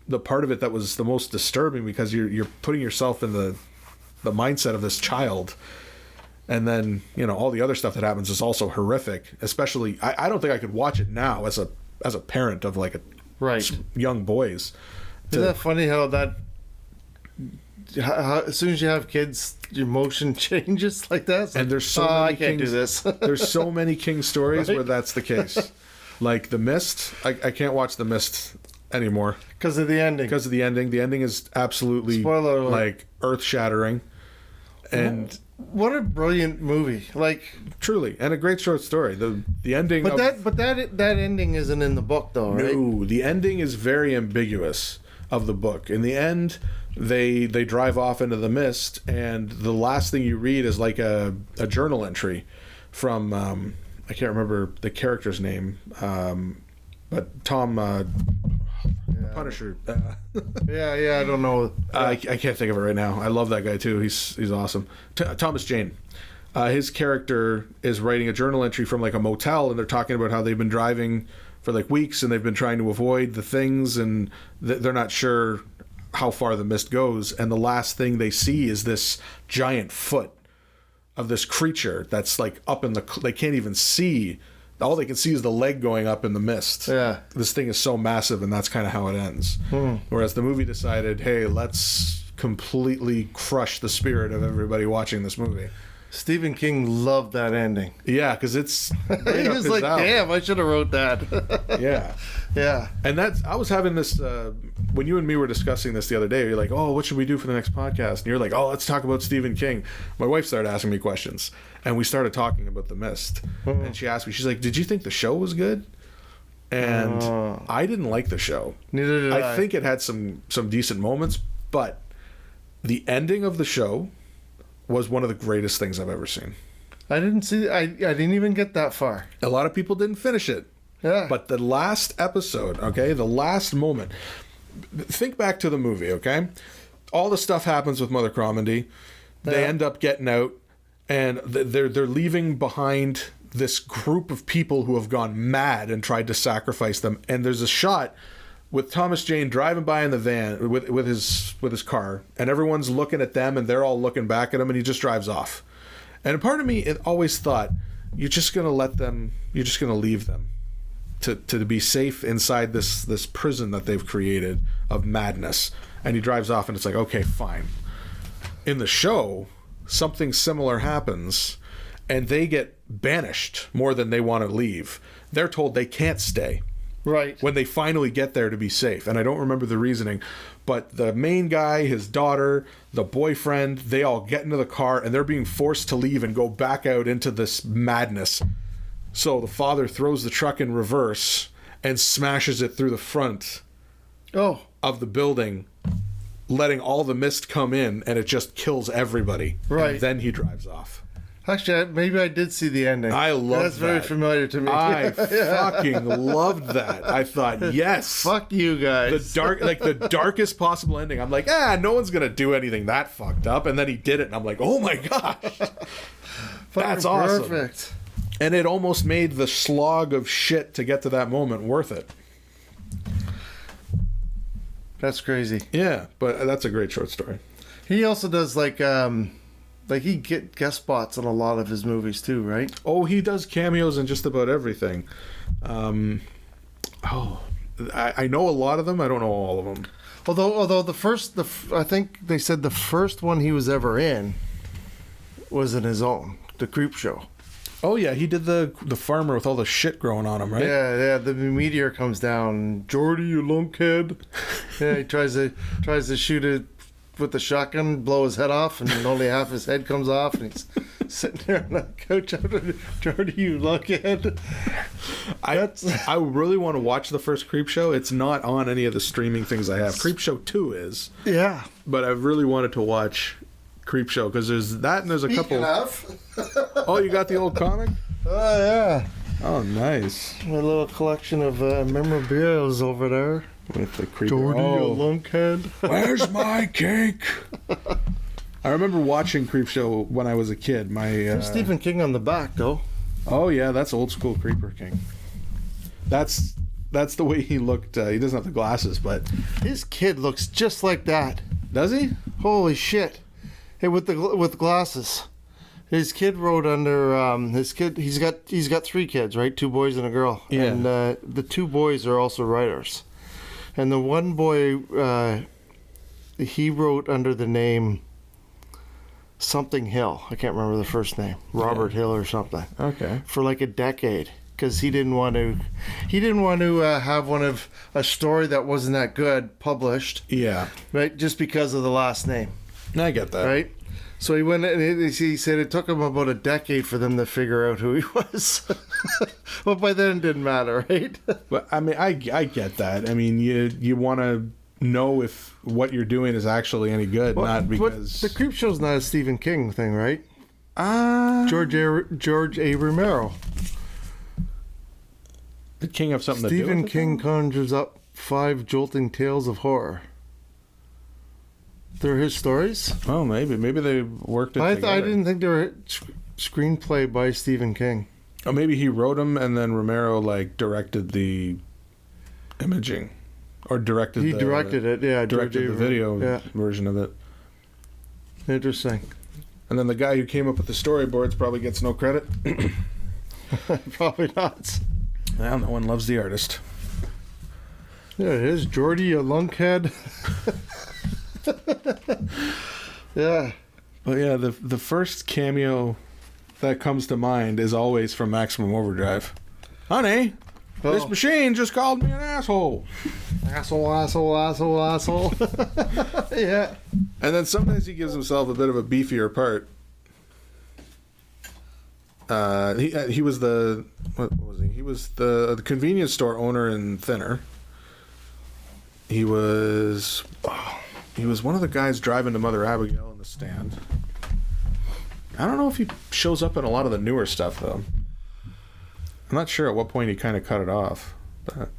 Speaker 2: the part of it that was the most disturbing, because you're putting yourself in the mindset of this child, and then all the other stuff that happens is also horrific. Especially, I don't think I could watch it now as a parent of like young boys.
Speaker 1: Isn't that funny how as soon as you have kids, your emotion changes like that?
Speaker 2: And there's so many
Speaker 1: I can't do this.
Speaker 2: There's so many King stories
Speaker 1: Right?
Speaker 2: where that's the case. Like The Mist, I can't watch The Mist anymore
Speaker 1: Because of the ending.
Speaker 2: because of the ending. The ending is absolutely
Speaker 1: Spoiler alert.
Speaker 2: like earth shattering, and
Speaker 1: What a brilliant movie! Like,
Speaker 2: truly, and a great short story. The ending,
Speaker 1: but that ending isn't in the book, though, right?
Speaker 2: no, the ending is very ambiguous of the book. In the end, they drive off into the mist, and the last thing you read is like a journal entry from I can't remember the character's name, but Tom Punisher.
Speaker 1: Yeah, I don't know.
Speaker 2: I can't think of it right now. I love that guy too. He's awesome. Thomas Jane. His character is writing a journal entry from like a motel, and they're talking about how they've been driving for like weeks, and they've been trying to avoid the things, and they're not sure how far the mist goes. And the last thing they see is this giant foot of this creature that's like up in they can't even see. All they can see is the leg going up in the mist.
Speaker 1: Yeah.
Speaker 2: This thing is so massive, and that's kind of how it ends. Whereas the movie decided, hey, let's completely crush the spirit of everybody watching this movie.
Speaker 1: Stephen King loved that ending.
Speaker 2: Yeah, because it's right
Speaker 1: He
Speaker 2: up
Speaker 1: was
Speaker 2: his
Speaker 1: like,
Speaker 2: alley.
Speaker 1: damn, I should have wrote that.
Speaker 2: Yeah.
Speaker 1: Yeah.
Speaker 2: And I was having this, when you and me were discussing this the other day, you're like, oh, what should we do for the next podcast? And you're like, oh, let's talk about Stephen King. My wife started asking me questions, and we started talking about The Mist. And she asked me, she's like, did you think the show was good? And I didn't like the show.
Speaker 1: Neither did I.
Speaker 2: I think it had some decent moments, but the ending of the show was one of the greatest things I've ever seen.
Speaker 1: I didn't even get that far.
Speaker 2: A lot of people didn't finish it.
Speaker 1: Yeah.
Speaker 2: But the last episode, okay, the last moment, think back to the movie, okay? All the stuff happens with Mother Cromandy. They end up getting out, and they're leaving behind this group of people who have gone mad and tried to sacrifice them. And there's a shot with Thomas Jane driving by in the van with his car, and everyone's looking at them, and they're all looking back at him, and he just drives off. And a part of me always thought, you're just going to leave them to be safe inside this prison that they've created of madness. And he drives off, and it's like, okay, fine. In the show, something similar happens, and they get banished more than they want to leave. They're told they can't stay.
Speaker 1: Right.
Speaker 2: When they finally get there to be safe. And I don't remember the reasoning, but the main guy, his daughter, the boyfriend, they all get into the car, and they're being forced to leave and go back out into this madness. So the father throws the truck in reverse and smashes it through the front of the building, letting all the mist come in, and it just kills everybody.
Speaker 1: Right.
Speaker 2: And then he drives off.
Speaker 1: Actually, maybe I did see the ending.
Speaker 2: I love that.
Speaker 1: That's very familiar to me.
Speaker 2: I fucking loved that. I thought, yes.
Speaker 1: Fuck you guys.
Speaker 2: The darkest possible ending. I'm like, no one's gonna do anything that fucked up. And then he did it, and I'm like, oh my gosh. That's awesome.
Speaker 1: Perfect.
Speaker 2: And it almost made the slog of shit to get to that moment worth it.
Speaker 1: That's crazy.
Speaker 2: Yeah, but that's a great short story.
Speaker 1: He also does like he get guest spots in a lot of his movies too, right?
Speaker 2: Oh, he does cameos in just about everything. I know a lot of them. I don't know all of them.
Speaker 1: Although I think they said the first one he was ever in was in his own, the Creep Show.
Speaker 2: Oh yeah, he did the farmer with all the shit growing on him, right?
Speaker 1: Yeah. The meteor comes down. Jordy, you lunkhead. Yeah, he tries to shoot it with the shotgun, blow his head off, and only half his head comes off, and he's sitting there on the couch. Jordy, you lunkhead.
Speaker 2: I really want to watch the first Creep Show. It's not on any of the streaming things I have. Creep Show 2 is.
Speaker 1: Yeah.
Speaker 2: But I really wanted to watch Creep Show because there's that, and there's a couple. Oh, you got the old comic?
Speaker 1: Oh yeah.
Speaker 2: Oh, nice.
Speaker 1: My little collection of memorabilia is over there.
Speaker 2: With the creeper.
Speaker 1: Jordy, you lunkhead.
Speaker 2: Where's my cake? I remember watching Creep Show when I was a kid.
Speaker 1: There's Stephen King on the back, though.
Speaker 2: Oh yeah, that's old school Creeper King. That's that's the way he looked. He doesn't have the glasses, but
Speaker 1: His kid looks just like that.
Speaker 2: does he?
Speaker 1: Holy shit! Hey, with glasses. His kid wrote under his kid. He's got 3 kids, right? 2 boys and a girl.
Speaker 2: Yeah.
Speaker 1: And the 2 boys are also writers. And the one boy, he wrote under the name something Hill. I can't remember the first name. Robert Hill or something.
Speaker 2: Okay.
Speaker 1: For like a decade, because he didn't want to have one of a story that wasn't that good published.
Speaker 2: Yeah.
Speaker 1: Right, just because of the last name.
Speaker 2: I get that.
Speaker 1: Right. So he went and he said it took him about a decade for them to figure out who he was. But by then it didn't matter, right?
Speaker 2: But I mean, I get that. I mean, you want to know if what you're doing is actually any good, not because
Speaker 1: the Creep Show's not a Stephen King thing, right? George A. Romero.
Speaker 2: The king of something to do
Speaker 1: Stephen
Speaker 2: with it,
Speaker 1: King
Speaker 2: though?
Speaker 1: conjures up 5 jolting tales of horror. They're his stories.
Speaker 2: Oh, maybe they worked it together.
Speaker 1: I didn't think they were screenplay by Stephen King.
Speaker 2: Oh, maybe he wrote them and then Romero like directed the imaging, or directed.
Speaker 1: He directed it. Yeah,
Speaker 2: directed the video
Speaker 1: yeah.
Speaker 2: version of it.
Speaker 1: Interesting.
Speaker 2: And then the guy who came up with the storyboards probably gets no credit.
Speaker 1: Probably not.
Speaker 2: Well, no one loves the artist.
Speaker 1: Yeah, it is. Geordie, a lunkhead. Yeah.
Speaker 2: But yeah, the first cameo that comes to mind is always from Maximum Overdrive. Honey, this machine just called me an asshole.
Speaker 1: Asshole. Yeah.
Speaker 2: And then sometimes he gives himself a bit of a beefier part. He was the what was he? He was the convenience store owner in Thinner. He was one of the guys driving to Mother Abigail in The Stand. I don't know if he shows up in a lot of the newer stuff though. I'm not sure at what point he kind of cut it off. But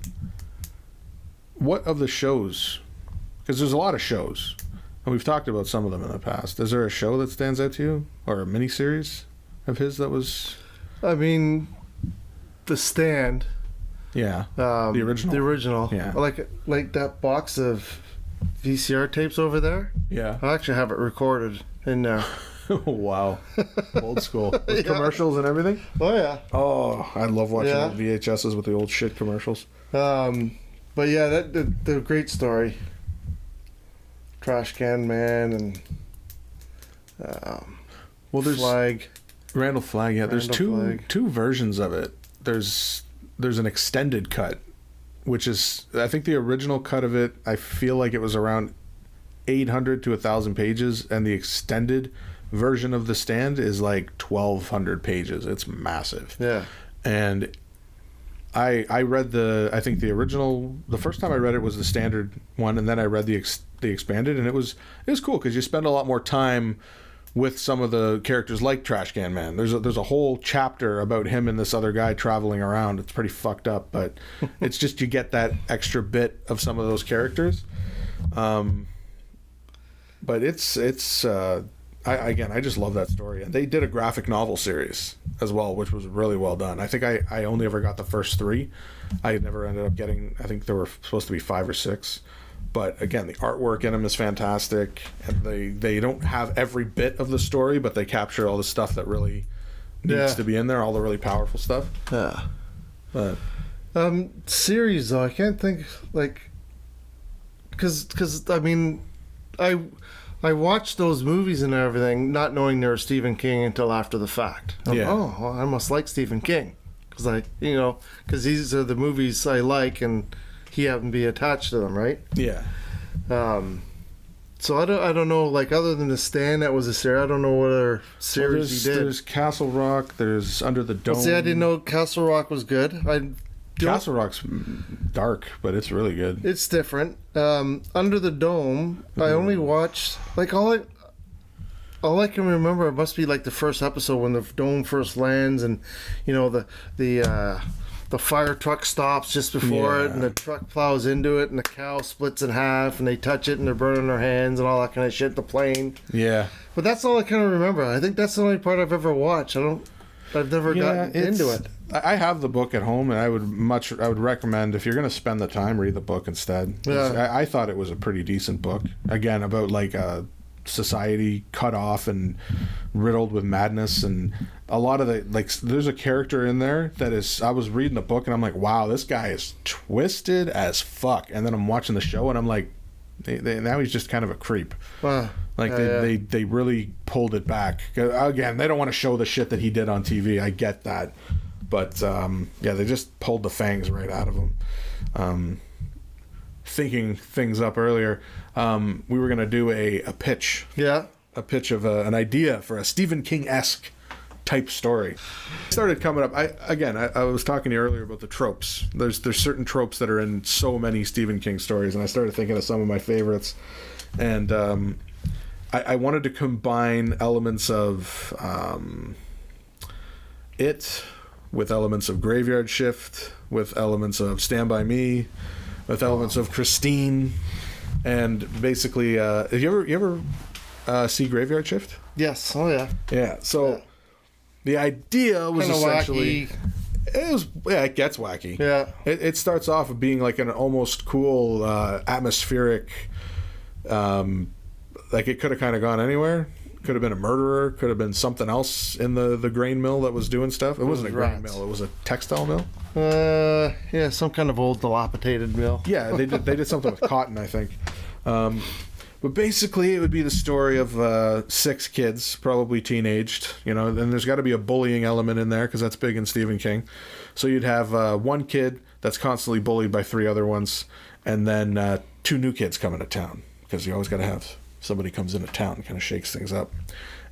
Speaker 2: what of the shows? Because there's a lot of shows, and we've talked about some of them in the past. Is there a show that stands out to you, or a miniseries of his that was?
Speaker 1: I mean, The Stand.
Speaker 2: Yeah. The original.
Speaker 1: The original.
Speaker 2: Yeah.
Speaker 1: Like that box of VCR tapes over there.
Speaker 2: Yeah.
Speaker 1: I actually have it recorded in there.
Speaker 2: Wow. Old school. With commercials and everything?
Speaker 1: Oh, yeah.
Speaker 2: Oh, I love watching
Speaker 1: Yeah.
Speaker 2: old VHSs with the old shit commercials.
Speaker 1: But yeah, the great story. Trash Can Man and
Speaker 2: Well, there's
Speaker 1: Flag.
Speaker 2: Randall Flagg. Yeah, there's
Speaker 1: Randall
Speaker 2: two versions of it. There's an extended cut, which is, I think the original cut of it, I feel like it was around 800 to 1,000 pages, and the extended version of The Stand is like 1,200 pages. It's massive.
Speaker 1: Yeah.
Speaker 2: And I read I think the original, the first time I read it was the standard one, and then I read the expanded, and it was cool because you spend a lot more time with some of the characters like Trash Can Man. There's a whole chapter about him and this other guy traveling around. It's pretty fucked up, but it's just you get that extra bit of some of those characters. But I just love that story. And they did a graphic novel series as well, which was really well done. I think I only ever got the first 3. I never ended up getting, I think there were supposed to be 5 or 6. But again, the artwork in them is fantastic, and they don't have every bit of the story, but they capture all the stuff that really needs to be in there, all the really powerful stuff.
Speaker 1: Yeah.
Speaker 2: But
Speaker 1: series though, I can't think because I mean, I watched those movies and everything, not knowing they were Stephen King until after the fact. Oh, well, I must like Stephen King because these are the movies I like, and he happened to be attached to them, right?
Speaker 2: Yeah.
Speaker 1: So I don't know, like, other than The Stand, that was a series. I don't know what other series he did.
Speaker 2: There's Castle Rock. There's Under the Dome.
Speaker 1: Well, see, I didn't know Castle Rock was good.
Speaker 2: Castle Rock's dark, but it's really good.
Speaker 1: It's different. Under the Dome, I only watched, like, all I can remember, it must be like the first episode when the dome first lands, and the fire truck stops just before it, and the truck plows into it, and the cow splits in half, and they touch it, and they're burning their hands, and all that kind of shit. The plane.
Speaker 2: Yeah.
Speaker 1: But that's all I kind of remember. I think that's the only part I've ever watched. I've never gotten into it.
Speaker 2: I have the book at home, and I would recommend, if you're going to spend the time, read the book instead.
Speaker 1: Yeah.
Speaker 2: I thought it was a pretty decent book. Again, about like a society cut off and riddled with madness, and a lot of the, like, there's a character in there that is, I was reading the book and I'm like, wow, this guy is twisted as fuck. And then I'm watching the show and I'm like, now he's just kind of a creep. Like they really pulled it back. Again, they don't want to show the shit that he did on TV. I get that. But they just pulled the fangs right out of him. Thinking things up earlier, we were going to do a pitch. Yeah. A pitch of an idea for a Stephen King-esque type story. It started coming up. I was talking to you earlier about the tropes. There's certain tropes that are in so many Stephen King stories, and I started thinking of some of my favorites. And I wanted to combine elements of It with elements of Graveyard Shift, with elements of Stand By Me, with elements of Christine, and basically, you ever see Graveyard Shift?
Speaker 1: Yes. Oh yeah.
Speaker 2: Yeah. So the idea was
Speaker 1: kinda
Speaker 2: essentially
Speaker 1: wacky.
Speaker 2: It gets wacky.
Speaker 1: Yeah.
Speaker 2: It starts off with being like an almost cool atmospheric. Like it could have kind of gone anywhere. Could have been a murderer. Could have been something else in the grain mill that was doing stuff. It wasn't a grain mill. It was a textile mill.
Speaker 1: Yeah, some kind of old dilapidated mill.
Speaker 2: Yeah, they did something with cotton, I think. But basically, it would be the story of 6 kids, probably teenaged, and there's got to be a bullying element in there because that's big in Stephen King. So you'd have one kid that's constantly bullied by 3 other ones, and then 2 new kids coming to town, because you always got to have somebody comes into town and kind of shakes things up.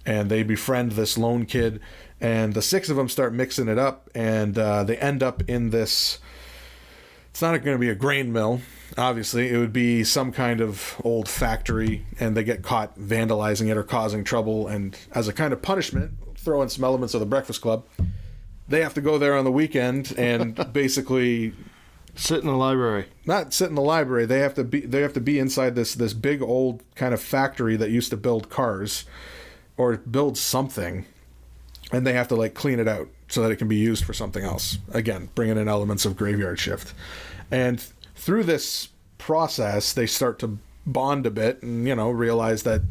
Speaker 2: And they befriend this lone kid, and the 6 of them start mixing it up, and they end up in this. It's not going to be a grain mill, obviously. It would be some kind of old factory, and they get caught vandalizing it or causing trouble, and as a kind of punishment, throw in some elements of the Breakfast Club. They have to go there on the weekend and basically
Speaker 1: sit in the library.
Speaker 2: Not sit in the library. They have to be inside this big old kind of factory that used to build cars or build something, and they have to like clean it out so that it can be used for something else. Again, bringing in elements of Graveyard Shift. And through this process, they start to bond a bit and, realize that,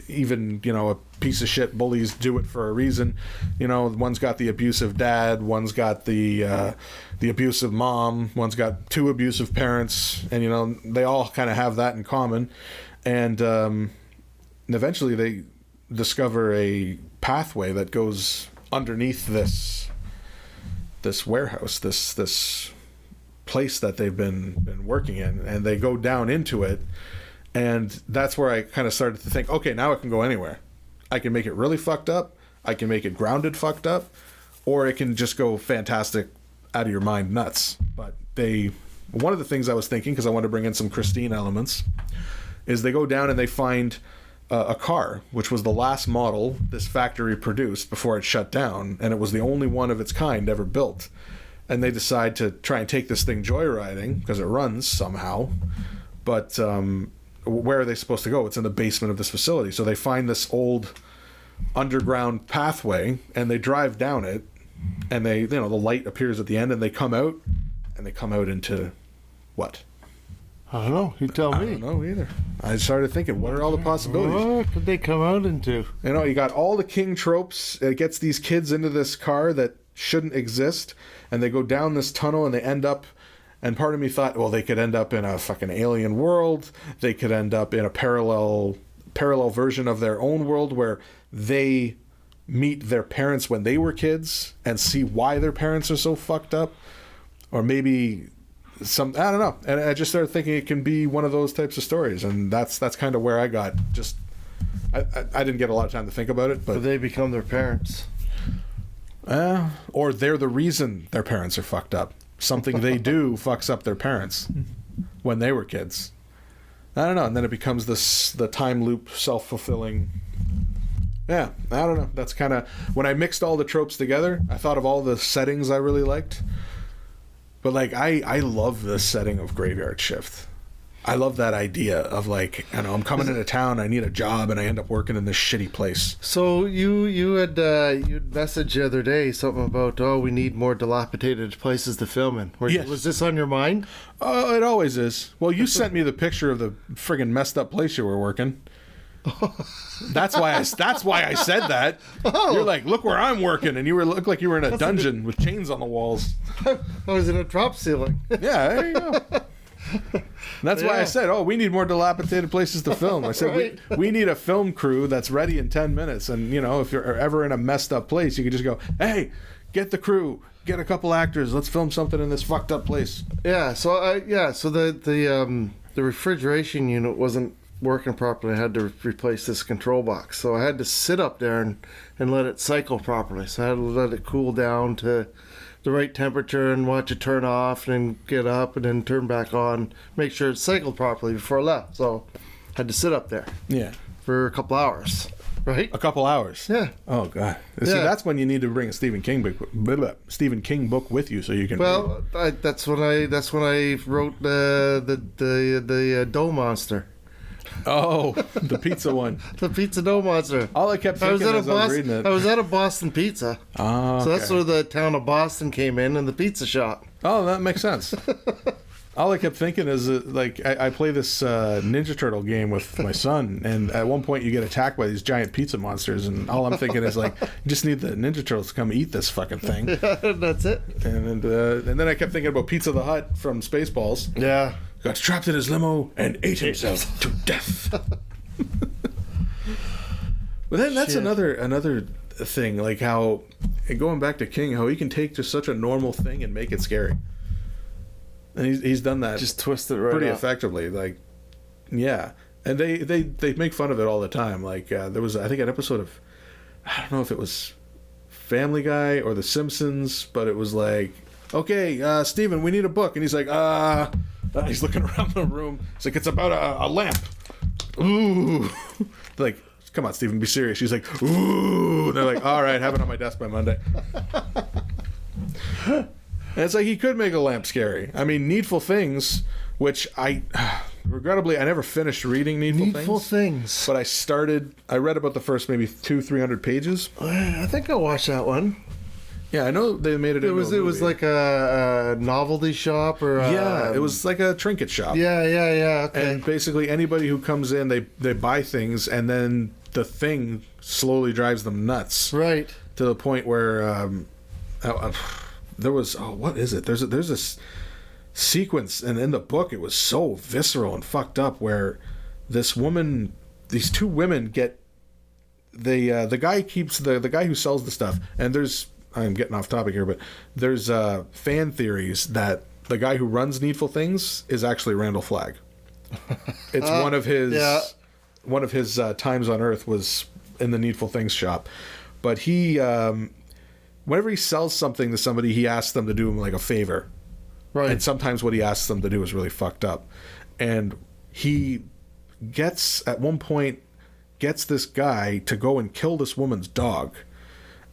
Speaker 2: even, a piece of shit bullies do it for a reason. One's got the abusive dad, one's got the abusive mom, one's got 2 abusive parents, and, they all kind of have that in common. And eventually they discover a pathway that goes underneath this warehouse, this place that they've been working in, and they go down into it, and that's where I kind of started to think, okay, now it can go anywhere. I can make it really fucked up, I can make it grounded fucked up, or it can just go fantastic, out of your mind nuts. But one of the things I was thinking, because I wanted to bring in some Christine elements, is they go down and they find a car, which was the last model this factory produced before it shut down, and it was the only one of its kind ever built. And they decide to try and take this thing joyriding, because it runs somehow. But where are they supposed to go? It's in the basement of this facility. So they find this old underground pathway, and they drive down it, and the light appears at the end, and they come out into what?
Speaker 1: I don't know. You tell me.
Speaker 2: I don't know either. I started thinking, what are all the possibilities?
Speaker 1: What could they come out into?
Speaker 2: You got all the King tropes. It gets these kids into this car that shouldn't exist, and they go down this tunnel, and they end up, and part of me thought, well, they could end up in a fucking alien world. They could end up in a parallel version of their own world where they meet their parents when they were kids and see why their parents are so fucked up. Or maybe I don't know. And I just started thinking it can be one of those types of stories, and that's kind of where I got just. I didn't get a lot of time to think about it, but
Speaker 1: they become their parents.
Speaker 2: Or they're the reason their parents are fucked up. Something they do fucks up their parents when they were kids. I don't know. And then it becomes the time loop, self-fulfilling. Yeah, I don't know. That's kind of when I mixed all the tropes together. I thought of all the settings I really liked. But like I love the setting of Graveyard Shift. I love that idea of like, I know I'm coming into town, I need a job, and I end up working in this shitty place.
Speaker 1: So you'd messaged the other day something about, we need more dilapidated places to film in.
Speaker 2: Yes.
Speaker 1: Was this on your mind?
Speaker 2: Oh, it always is. Well, you sent me the picture of the friggin' messed up place you were working. That's why I said that. You're like, look where I'm working, and looked like you were in a dungeon with chains on the walls.
Speaker 1: I was in a drop ceiling.
Speaker 2: Yeah, there you go. That's why I said, we need more dilapidated places to film. I said,
Speaker 1: Right.
Speaker 2: we need a film crew that's ready in 10 minutes. And, if you're ever in a messed up place, you can just go, hey, get the crew, get a couple actors, let's film something in this fucked up place.
Speaker 1: Yeah, so the refrigeration unit wasn't working properly. I had to replace this control box. So I had to sit up there and let it cycle properly. So I had to let it cool down to the right temperature and watch it turn off and then get up and then turn back on, make sure it cycled properly before I left. So I had to sit up there for a couple hours, right?
Speaker 2: A couple hours?
Speaker 1: Yeah.
Speaker 2: Oh, God. See, that's when you need to bring a Stephen King book with you so you can read.
Speaker 1: That's when I wrote the dough monster.
Speaker 2: Oh, the pizza one.
Speaker 1: The pizza dough monster.
Speaker 2: All I kept thinking as I was reading it.
Speaker 1: I was at a Boston Pizza.
Speaker 2: Oh, okay.
Speaker 1: So that's where the town of Boston came in and the pizza shop.
Speaker 2: Oh, that makes sense. All I kept thinking is, I play this Ninja Turtle game with my son, and at one point you get attacked by these giant pizza monsters, and all I'm thinking is, like, you just need the Ninja Turtles to come eat this fucking thing.
Speaker 1: Yeah, that's it.
Speaker 2: And then I kept thinking about Pizza the Hut from Spaceballs.
Speaker 1: Yeah.
Speaker 2: Got trapped in his limo and ate himself to death. But then that's another thing, like how, going back to King, how he can take just such a normal thing and make it scary. And he's done that,
Speaker 1: just twist it right
Speaker 2: pretty
Speaker 1: up.
Speaker 2: effectively. Like, yeah, and they make fun of it all the time. Like there was, I think, an episode of, I don't know if it was Family Guy or The Simpsons, but it was like, okay, Steven, we need a book, and he's like, he's looking around the room. It's like, it's about a lamp. Ooh, like, come on, Steven, be serious. She's like, ooh. And they're like, all right, have it on my desk by Monday. And it's like, he could make a lamp scary. I mean, Needful Things, which regrettably, I never finished reading Needful Things. But I read about the first maybe 200-300 pages.
Speaker 1: I think I watched that one.
Speaker 2: Yeah, I know they made it. It
Speaker 1: was like a novelty shop or
Speaker 2: it was like a trinket shop.
Speaker 1: Yeah. Okay.
Speaker 2: And basically, anybody who comes in, they buy things, and then the thing slowly drives them nuts.
Speaker 1: Right.
Speaker 2: To the point where there was what is it? There's this sequence, and in the book, it was so visceral and fucked up, where these two women get the guy keeps the guy who sells the stuff, and I'm getting off topic here, but there's fan theories that the guy who runs Needful Things is actually Randall Flagg. It's one of his times on Earth was in the Needful Things shop, but he whenever he sells something to somebody, he asks them to do him like a favor, right? And sometimes what he asks them to do is really fucked up, and he at one point gets this guy to go and kill this woman's dog.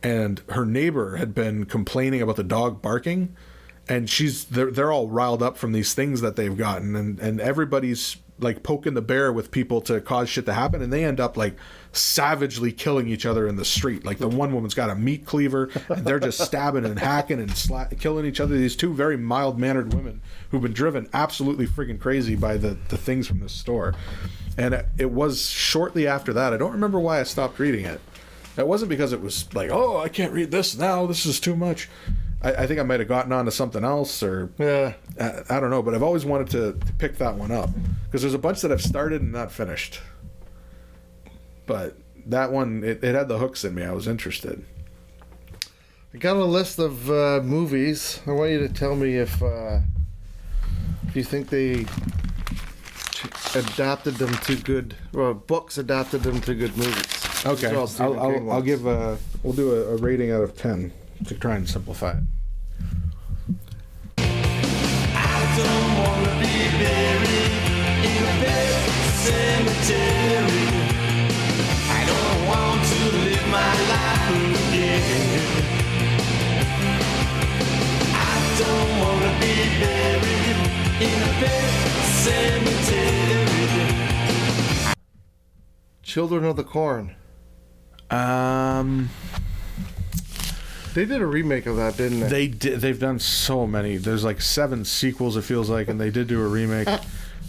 Speaker 2: And her neighbor had been complaining about the dog barking, and they're all riled up from these things that they've gotten, and everybody's like poking the bear with people to cause shit to happen, and they end up like savagely killing each other in the street. Like the one woman's got a meat cleaver, and they're just stabbing and hacking and killing each other. These two very mild-mannered women who've been driven absolutely freaking crazy by the things from the store. And it was shortly after that. I don't remember why I stopped reading it. It wasn't because it was like, I can't read this now, this is too much. I think I might have gotten on to something else, or I don't know, but I've always wanted to pick that one up, because there's a bunch that I've started and not finished. But that one, it had the hooks in me. I was interested.
Speaker 1: I got a list of movies. I want you to tell me if you think they adapted them to good, well, books adapted them to good movies.
Speaker 2: Okay, I'll give we'll do a rating out of 10 to try and simplify it.
Speaker 9: I don't wanna be buried in a big cemetery. I don't want to live my life again. I don't wanna be buried in a big cemetery.
Speaker 1: Children of the Corn. They did a remake of that, didn't they?
Speaker 2: They did. They've done so many. There's like 7 sequels, it feels like, and they did do a remake.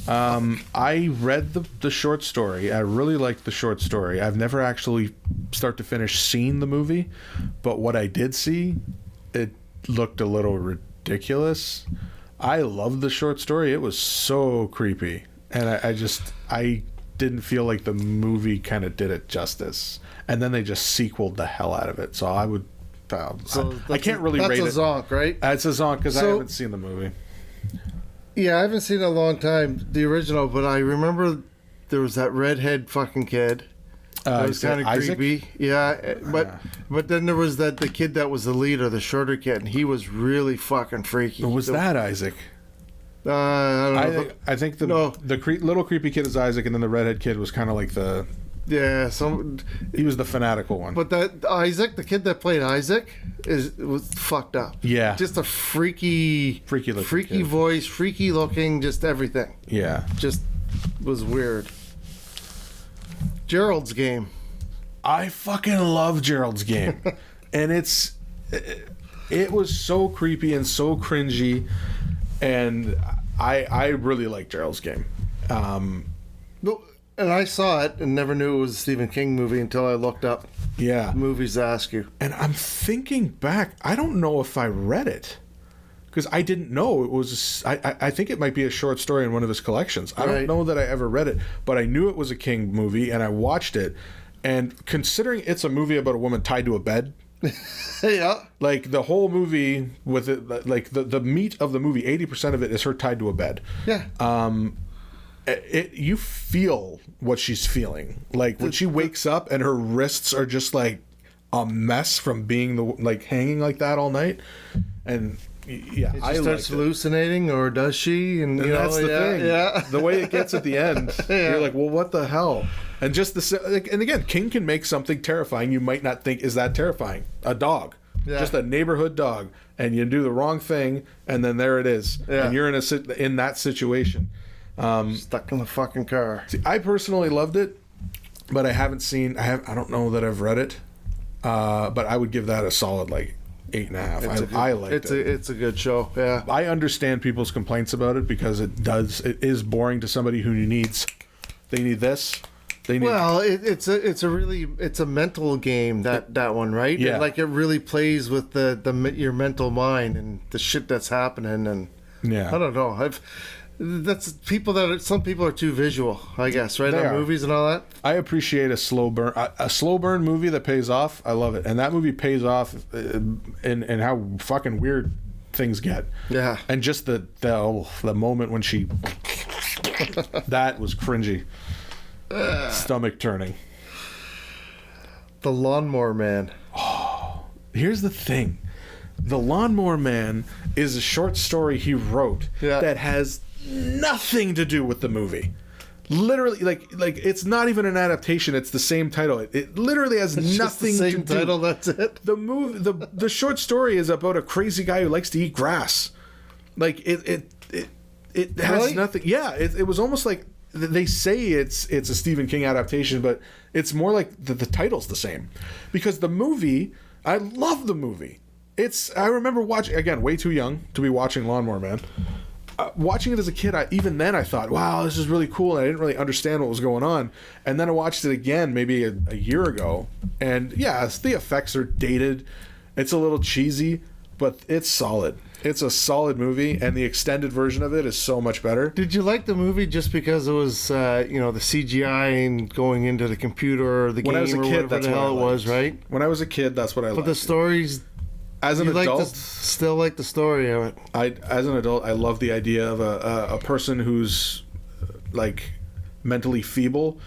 Speaker 2: I read the short story. I really liked the short story. I've never actually start to finish seen the movie, but what I did see, it looked a little ridiculous. I loved the short story. It was so creepy, and I didn't feel like the movie kind of did it justice. And then they just sequeled the hell out of it. So I would. I can't really rate it.
Speaker 1: That's a zonk, right?
Speaker 2: It's a zonk because I haven't seen the movie.
Speaker 1: Yeah, I haven't seen it in a long time, the original, but I remember there was that redhead fucking kid. That was kind of creepy. Yeah, but then there was the kid that was the leader, the shorter kid, and he was really fucking freaky.
Speaker 2: Was that Isaac?
Speaker 1: I don't know.
Speaker 2: I think the little creepy kid is Isaac, and then the redhead kid was kind of like the...
Speaker 1: Yeah,
Speaker 2: he was the fanatical one.
Speaker 1: But that Isaac, the kid that played Isaac, was fucked up.
Speaker 2: Yeah,
Speaker 1: just a freaky voice, freaky looking, just everything.
Speaker 2: Yeah,
Speaker 1: just was weird. Gerald's Game.
Speaker 2: I fucking love Gerald's Game, and it was so creepy and so cringy, and I really like Gerald's Game.
Speaker 1: And I saw it and never knew it was a Stephen King movie until I looked up movies to ask you.
Speaker 2: And I'm thinking back, I don't know if I read it. Because I didn't know it was... I think it might be a short story in one of his collections. I don't know that I ever read it, but I knew it was a King movie, and I watched it. And considering it's a movie about a woman tied to a bed...
Speaker 1: Yeah.
Speaker 2: Like, the whole movie, with it, like, the meat of the movie, 80% of it is her tied to a bed.
Speaker 1: Yeah.
Speaker 2: You feel what she's feeling, like when she wakes up and her wrists are just like a mess from being hanging like that all night, and she
Speaker 1: starts hallucinating, or does she? And
Speaker 2: that's the thing. Yeah, the way it gets at the end, you're like, well, what the hell? And just and again, King can make something terrifying you might not think is that terrifying. A dog, just a neighborhood dog, and you do the wrong thing, and then there it is, and you're in that situation.
Speaker 1: Stuck in the fucking car.
Speaker 2: See, I personally loved it, but I haven't seen. I don't know that I've read it, but I would give that a solid 8.5. I liked it.
Speaker 1: It's a good show. Yeah,
Speaker 2: I understand people's complaints about it because it is boring to somebody who needs. They need this. They need.
Speaker 1: Well, it's a mental game that one, right?
Speaker 2: Yeah.
Speaker 1: Like it really plays with your mental mind and the shit that's happening, and I don't know. Some people are too visual, I guess, right? On movies and all that.
Speaker 2: I appreciate a slow burn movie that pays off. I love it, and that movie pays off in how fucking weird things get.
Speaker 1: Yeah,
Speaker 2: and just the moment when she that was cringy, stomach turning.
Speaker 1: The Lawnmower Man.
Speaker 2: Oh, here's the thing. The Lawnmower Man is a short story he wrote that has nothing to do with the movie. Literally, like it's not even an adaptation. It's the same title. It literally has nothing
Speaker 1: to do.
Speaker 2: Same
Speaker 1: title. That's it.
Speaker 2: The movie, the short story is about a crazy guy who likes to eat grass. Like it has nothing. Yeah, it was almost like they say it's a Stephen King adaptation, but it's more like the title's the same, because the movie, I love the movie. I remember watching, again, way too young to be watching Lawnmower Man. Watching it as a kid, even then I thought, wow, this is really cool, and I didn't really understand what was going on. And then I watched it again maybe a year ago, and the effects are dated. It's a little cheesy, but it's solid. It's a solid movie, and the extended version of it is so much better.
Speaker 1: Did you like the movie just because it was, the CGI and going into the computer or the game, or whatever the hell it was, right?
Speaker 2: When I was a kid, that's what I liked.
Speaker 1: But the stories...
Speaker 2: As an adult,
Speaker 1: still like the story of it.
Speaker 2: As an adult, I love the idea of a person who's like mentally feeble,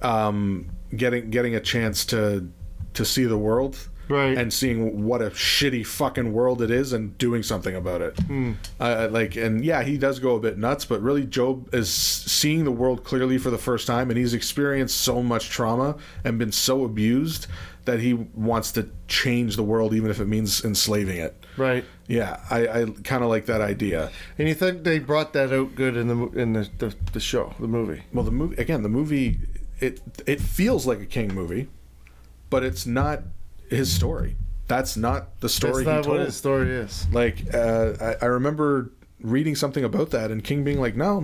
Speaker 2: getting a chance to see the world,
Speaker 1: Right.
Speaker 2: And seeing what a shitty fucking world it is and doing something about it. And yeah, he does go a bit nuts, but really Job is seeing the world clearly for the first time, and he's experienced so much trauma and been so abused that he wants to change the world, even if it means enslaving it.
Speaker 1: Right.
Speaker 2: Yeah, I kind of like that idea.
Speaker 1: And you think they brought that out good in the show, the movie?
Speaker 2: Well, the movie, it feels like a King movie, but it's not his story. That's not the story.
Speaker 1: That's not
Speaker 2: he told.
Speaker 1: what his story is.
Speaker 2: Like, I remember reading something about that, and King being like, "No,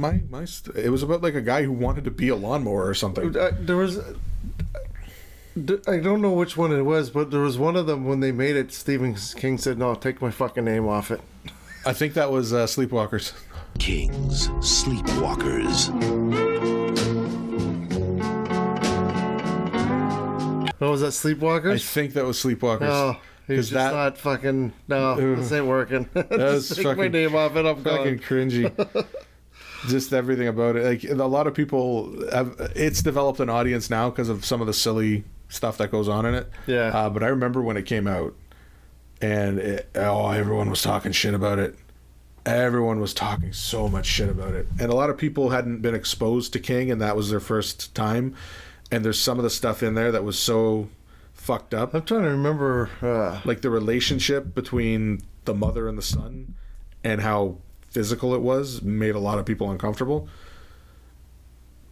Speaker 2: it was about like a guy who wanted to be a lawnmower or something."
Speaker 1: There was, I don't know which one it was, but there was one of them when they made it. Stephen King said, "No, take my fucking name off it."
Speaker 2: I think that was Sleepwalkers.
Speaker 7: Kings, Sleepwalkers.
Speaker 1: Oh, was that Sleepwalkers?
Speaker 2: I think that was Sleepwalkers.
Speaker 1: Oh, he's just not fucking. No, this ain't working. Just take my name off it. I'm
Speaker 2: fucking
Speaker 1: gone.
Speaker 2: Cringy. Just everything about it. Like, a lot of people it's developed an audience now because of some of the silly stuff that goes on in it.
Speaker 1: Yeah.
Speaker 2: But I remember when it came out, and everyone was talking shit about it. Everyone was talking so much shit about it, and a lot of people hadn't been exposed to King, and that was their first time. And there's some of the stuff in there that was so fucked up.
Speaker 1: I'm trying to remember,
Speaker 2: like the relationship between the mother and the son, and how physical it was, made a lot of people uncomfortable.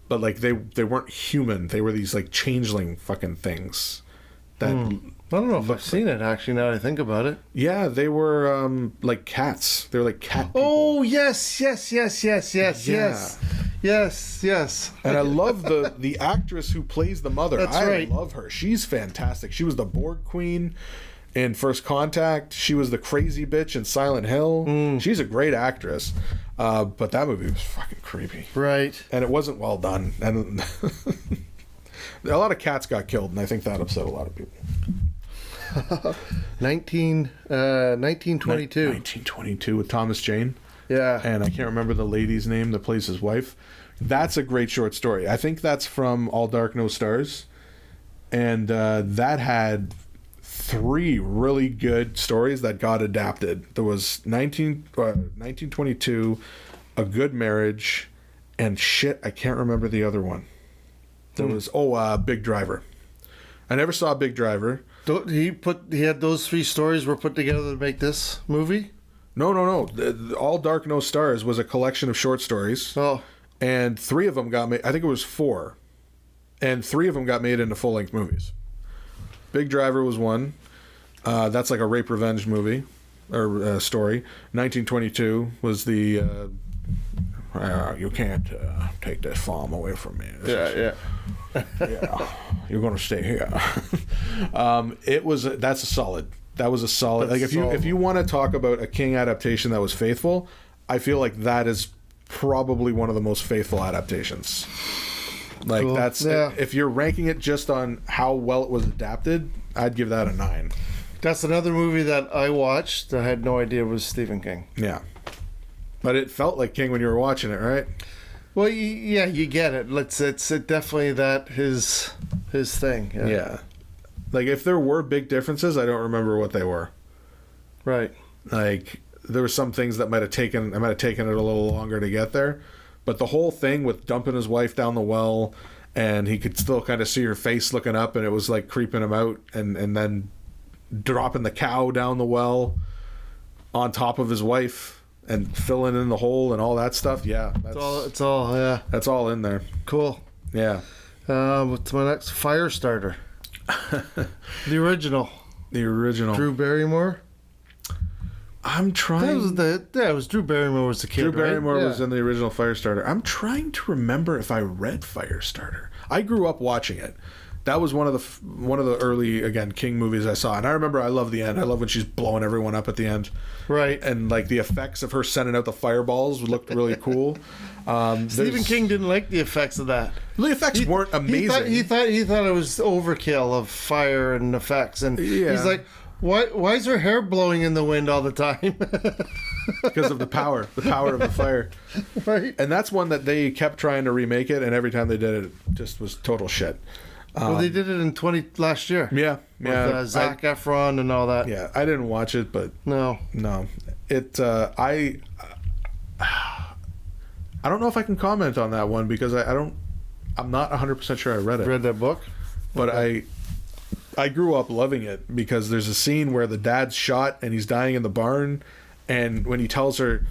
Speaker 2: But like they weren't human; they were these like changeling fucking things. That
Speaker 1: I don't know if I've seen it actually. Now that I think about it.
Speaker 2: Yeah, they were like cats. They were like cat people.
Speaker 1: Oh yes. Yes.
Speaker 2: And I love the actress who plays the mother.
Speaker 1: That's
Speaker 2: I
Speaker 1: right.
Speaker 2: love her. She's fantastic. She was the Borg Queen in First Contact. She was the crazy bitch in Silent Hill. She's a great actress. But that movie was fucking creepy.
Speaker 1: Right.
Speaker 2: And it wasn't well done. And a lot of cats got killed, and I think that upset a lot of people.
Speaker 1: 1922.
Speaker 2: 1922 with Thomas Jane.
Speaker 1: Yeah.
Speaker 2: And I can't remember the lady's name that plays his wife. That's a great short story. I think that's from All Dark, No Stars. And that had 3 really good stories that got adapted. There was 1922, A Good Marriage, and shit, I can't remember the other one. There was, Big Driver. I never saw Big Driver.
Speaker 1: He had those 3 stories were put together to make this movie?
Speaker 2: No. All Dark, No Stars was a collection of short stories.
Speaker 1: Oh.
Speaker 2: And 3 of them got made. I think it was 4. And 3 of them got made into full-length movies. Big Driver was one. That's like a rape revenge movie or story. 1922 was the you can't take this farm away from me.
Speaker 1: Yeah.
Speaker 2: You're gonna stay here. That was a solid. Like if you want to talk about a King adaptation that was faithful, I feel like that is probably one of the most faithful adaptations. Like cool. If you're ranking it just on how well it was adapted, I'd give that a 9.
Speaker 1: That's another movie that I watched that I had no idea was Stephen King.
Speaker 2: Yeah. But it felt like King when you were watching it, right?
Speaker 1: Well, yeah, you get it. It's definitely that his thing.
Speaker 2: Yeah. Like if there were big differences, I don't remember what they were.
Speaker 1: Right.
Speaker 2: Like there were some things that I might have taken it a little longer to get there, but the whole thing with dumping his wife down the well, and he could still kind of see her face looking up, and it was like creeping him out, and then dropping the cow down the well on top of his wife. And filling in the hole and all that stuff, yeah.
Speaker 1: It's all
Speaker 2: That's all in there.
Speaker 1: Cool.
Speaker 2: Yeah.
Speaker 1: What's my next? Firestarter. The original. Drew Barrymore.
Speaker 2: I'm trying.
Speaker 1: It was Drew Barrymore was the kid.
Speaker 2: Drew Barrymore
Speaker 1: right?
Speaker 2: was in the original Firestarter. I'm trying to remember if I read Firestarter. I grew up watching it. That was one of the early, again, King movies I saw. And I remember I love the end. I love when she's blowing everyone up at the end.
Speaker 1: Right.
Speaker 2: And like the effects of her sending out the fireballs looked really cool.
Speaker 1: Stephen King didn't like the effects of that.
Speaker 2: The effects weren't amazing.
Speaker 1: He thought it was overkill of fire and effects. And he's like, why is her hair blowing in the wind all the time?
Speaker 2: Because of the power of the fire.
Speaker 1: Right.
Speaker 2: And that's one that they kept trying to remake it, and every time they did it, it just was total shit.
Speaker 1: Well, they did it in last year.
Speaker 2: Yeah.
Speaker 1: With Zac Efron and all that.
Speaker 2: Yeah, I didn't watch it, but
Speaker 1: No.
Speaker 2: It I don't know if I can comment on that one because I'm not 100% sure I read it.
Speaker 1: Read that book?
Speaker 2: But I grew up loving it because there's a scene where the dad's shot and he's dying in the barn, and when he tells her,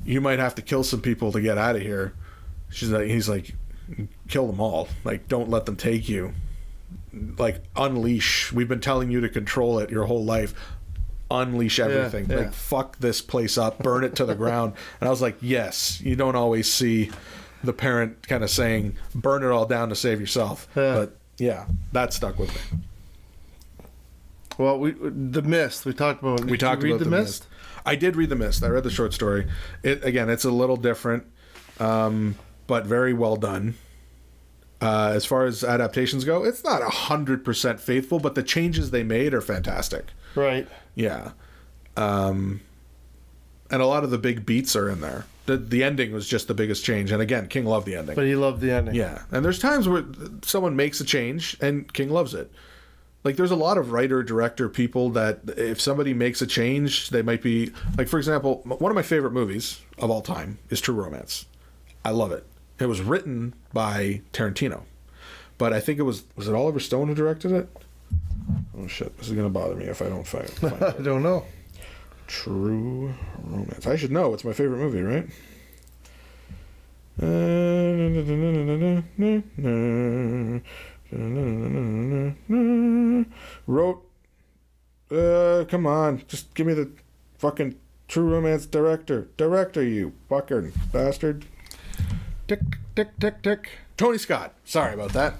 Speaker 2: "You might have to kill some people to get out of here," he's like, "Kill them all. Like, don't let them take you. Like, unleash. We've been telling you to control it your whole life. Unleash everything.
Speaker 1: Yeah.
Speaker 2: Like, fuck this place up. Burn it to the ground." And I was like, yes, you don't always see the parent kind of saying, "Burn it all down to save yourself."
Speaker 1: Yeah.
Speaker 2: But yeah, that stuck with me.
Speaker 1: Well, The Mist. We talked about.
Speaker 2: We talked about
Speaker 1: The Mist.
Speaker 2: I did read The Mist. I read the short story. It's a little different, but very well done. As far as adaptations go, it's not 100% faithful, but the changes they made are fantastic.
Speaker 1: Right.
Speaker 2: Yeah. And a lot of the big beats are in there. The ending was just the biggest change. And again, King loved the ending.
Speaker 1: But he loved the ending.
Speaker 2: Yeah. And there's times where someone makes a change and King loves it. Like, there's a lot of writer, director people that if somebody makes a change, they might be... Like, for example, one of my favorite movies of all time is True Romance. I love it. It was written by Tarantino. But I think was it Oliver Stone who directed it? Oh, shit. This is going to bother me if I don't find it.
Speaker 1: I don't know.
Speaker 2: True Romance. I should know. It's my favorite movie, right? Wrote. Come on. Just give me the fucking True Romance director. Director, you fucking bastard.
Speaker 1: Tick, tick, tick, tick.
Speaker 2: Tony Scott. Sorry about that.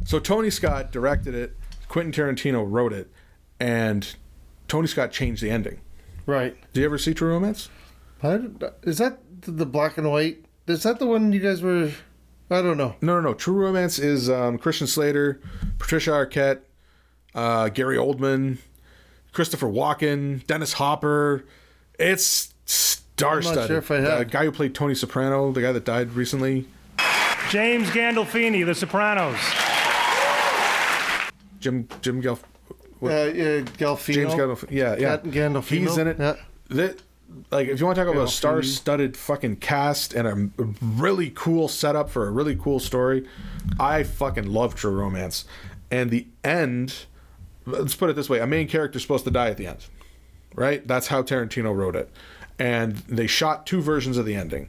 Speaker 2: So Tony Scott directed it. Quentin Tarantino wrote it. And Tony Scott changed the ending.
Speaker 1: Right.
Speaker 2: Did you ever see True Romance?
Speaker 1: Is that the black and white? Is that the one you guys were... I don't know.
Speaker 2: No. True Romance is Christian Slater, Patricia Arquette, Gary Oldman, Christopher Walken, Dennis Hopper. It's star-studded.
Speaker 1: I'm not sure if I have.
Speaker 2: The guy who played Tony Soprano, the guy that died recently.
Speaker 10: James Gandolfini, The Sopranos.
Speaker 2: Jim Gandolfini.
Speaker 1: Gandolfino.
Speaker 2: James Gandolfini. Yeah.
Speaker 1: Gandolfino.
Speaker 2: He's in it.
Speaker 1: Yeah.
Speaker 2: Like, if you want to talk about a star-studded fucking cast and a really cool setup for a really cool story, I fucking love True Romance. And the end, let's put it this way, a main character's supposed to die at the end, right? That's how Tarantino wrote it. And they shot 2 versions of the ending.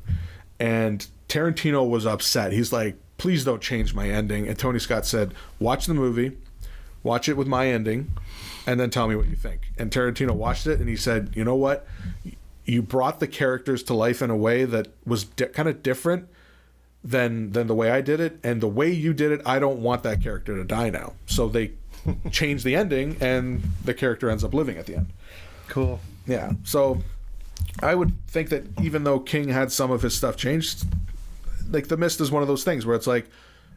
Speaker 2: And Tarantino was upset. He's like, "Please don't change my ending." And Tony Scott said, "Watch the movie, watch it with my ending, and then tell me what you think." And Tarantino watched it and he said, "You know what? You brought the characters to life in a way that was kind of different than the way I did it. And the way you did it, I don't want that character to die now." So they changed the ending and the character ends up living at the end.
Speaker 1: Cool.
Speaker 2: Yeah. So I would think that even though King had some of his stuff changed, like The Mist is one of those things where it's like,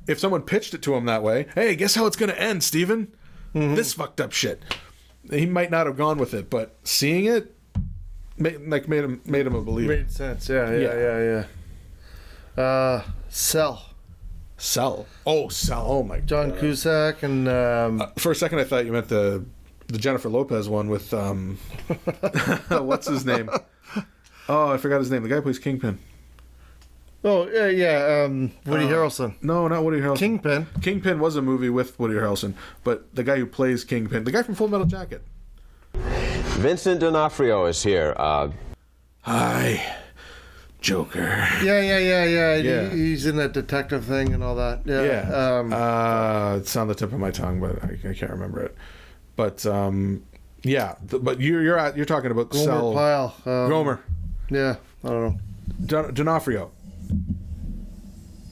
Speaker 2: if someone pitched it to him that way, "Hey, guess how it's going to end, Steven? This fucked up shit." He might not have gone with it, but seeing it made him a believer.
Speaker 1: Made sense. Yeah. Cell.
Speaker 2: Oh, Cell. Oh my God.
Speaker 1: John Cusack and
Speaker 2: for a second I thought you meant the Jennifer Lopez one with what's his name? Oh, I forgot his name. The guy who plays Kingpin.
Speaker 1: Oh yeah. Woody Harrelson.
Speaker 2: No, not Woody Harrelson.
Speaker 1: Kingpin.
Speaker 2: Kingpin was a movie with Woody Harrelson, but the guy who plays Kingpin, the guy from Full Metal Jacket.
Speaker 11: Vincent D'Onofrio is here.
Speaker 2: Hi, Joker.
Speaker 1: Yeah. He's in that detective thing and all that. Yeah.
Speaker 2: It's on the tip of my tongue, but I can't remember it. But but you're talking about
Speaker 1: Gomer
Speaker 2: Cell.
Speaker 1: Pyle.
Speaker 2: Gomer.
Speaker 1: Yeah. I don't know.
Speaker 2: D'Onofrio.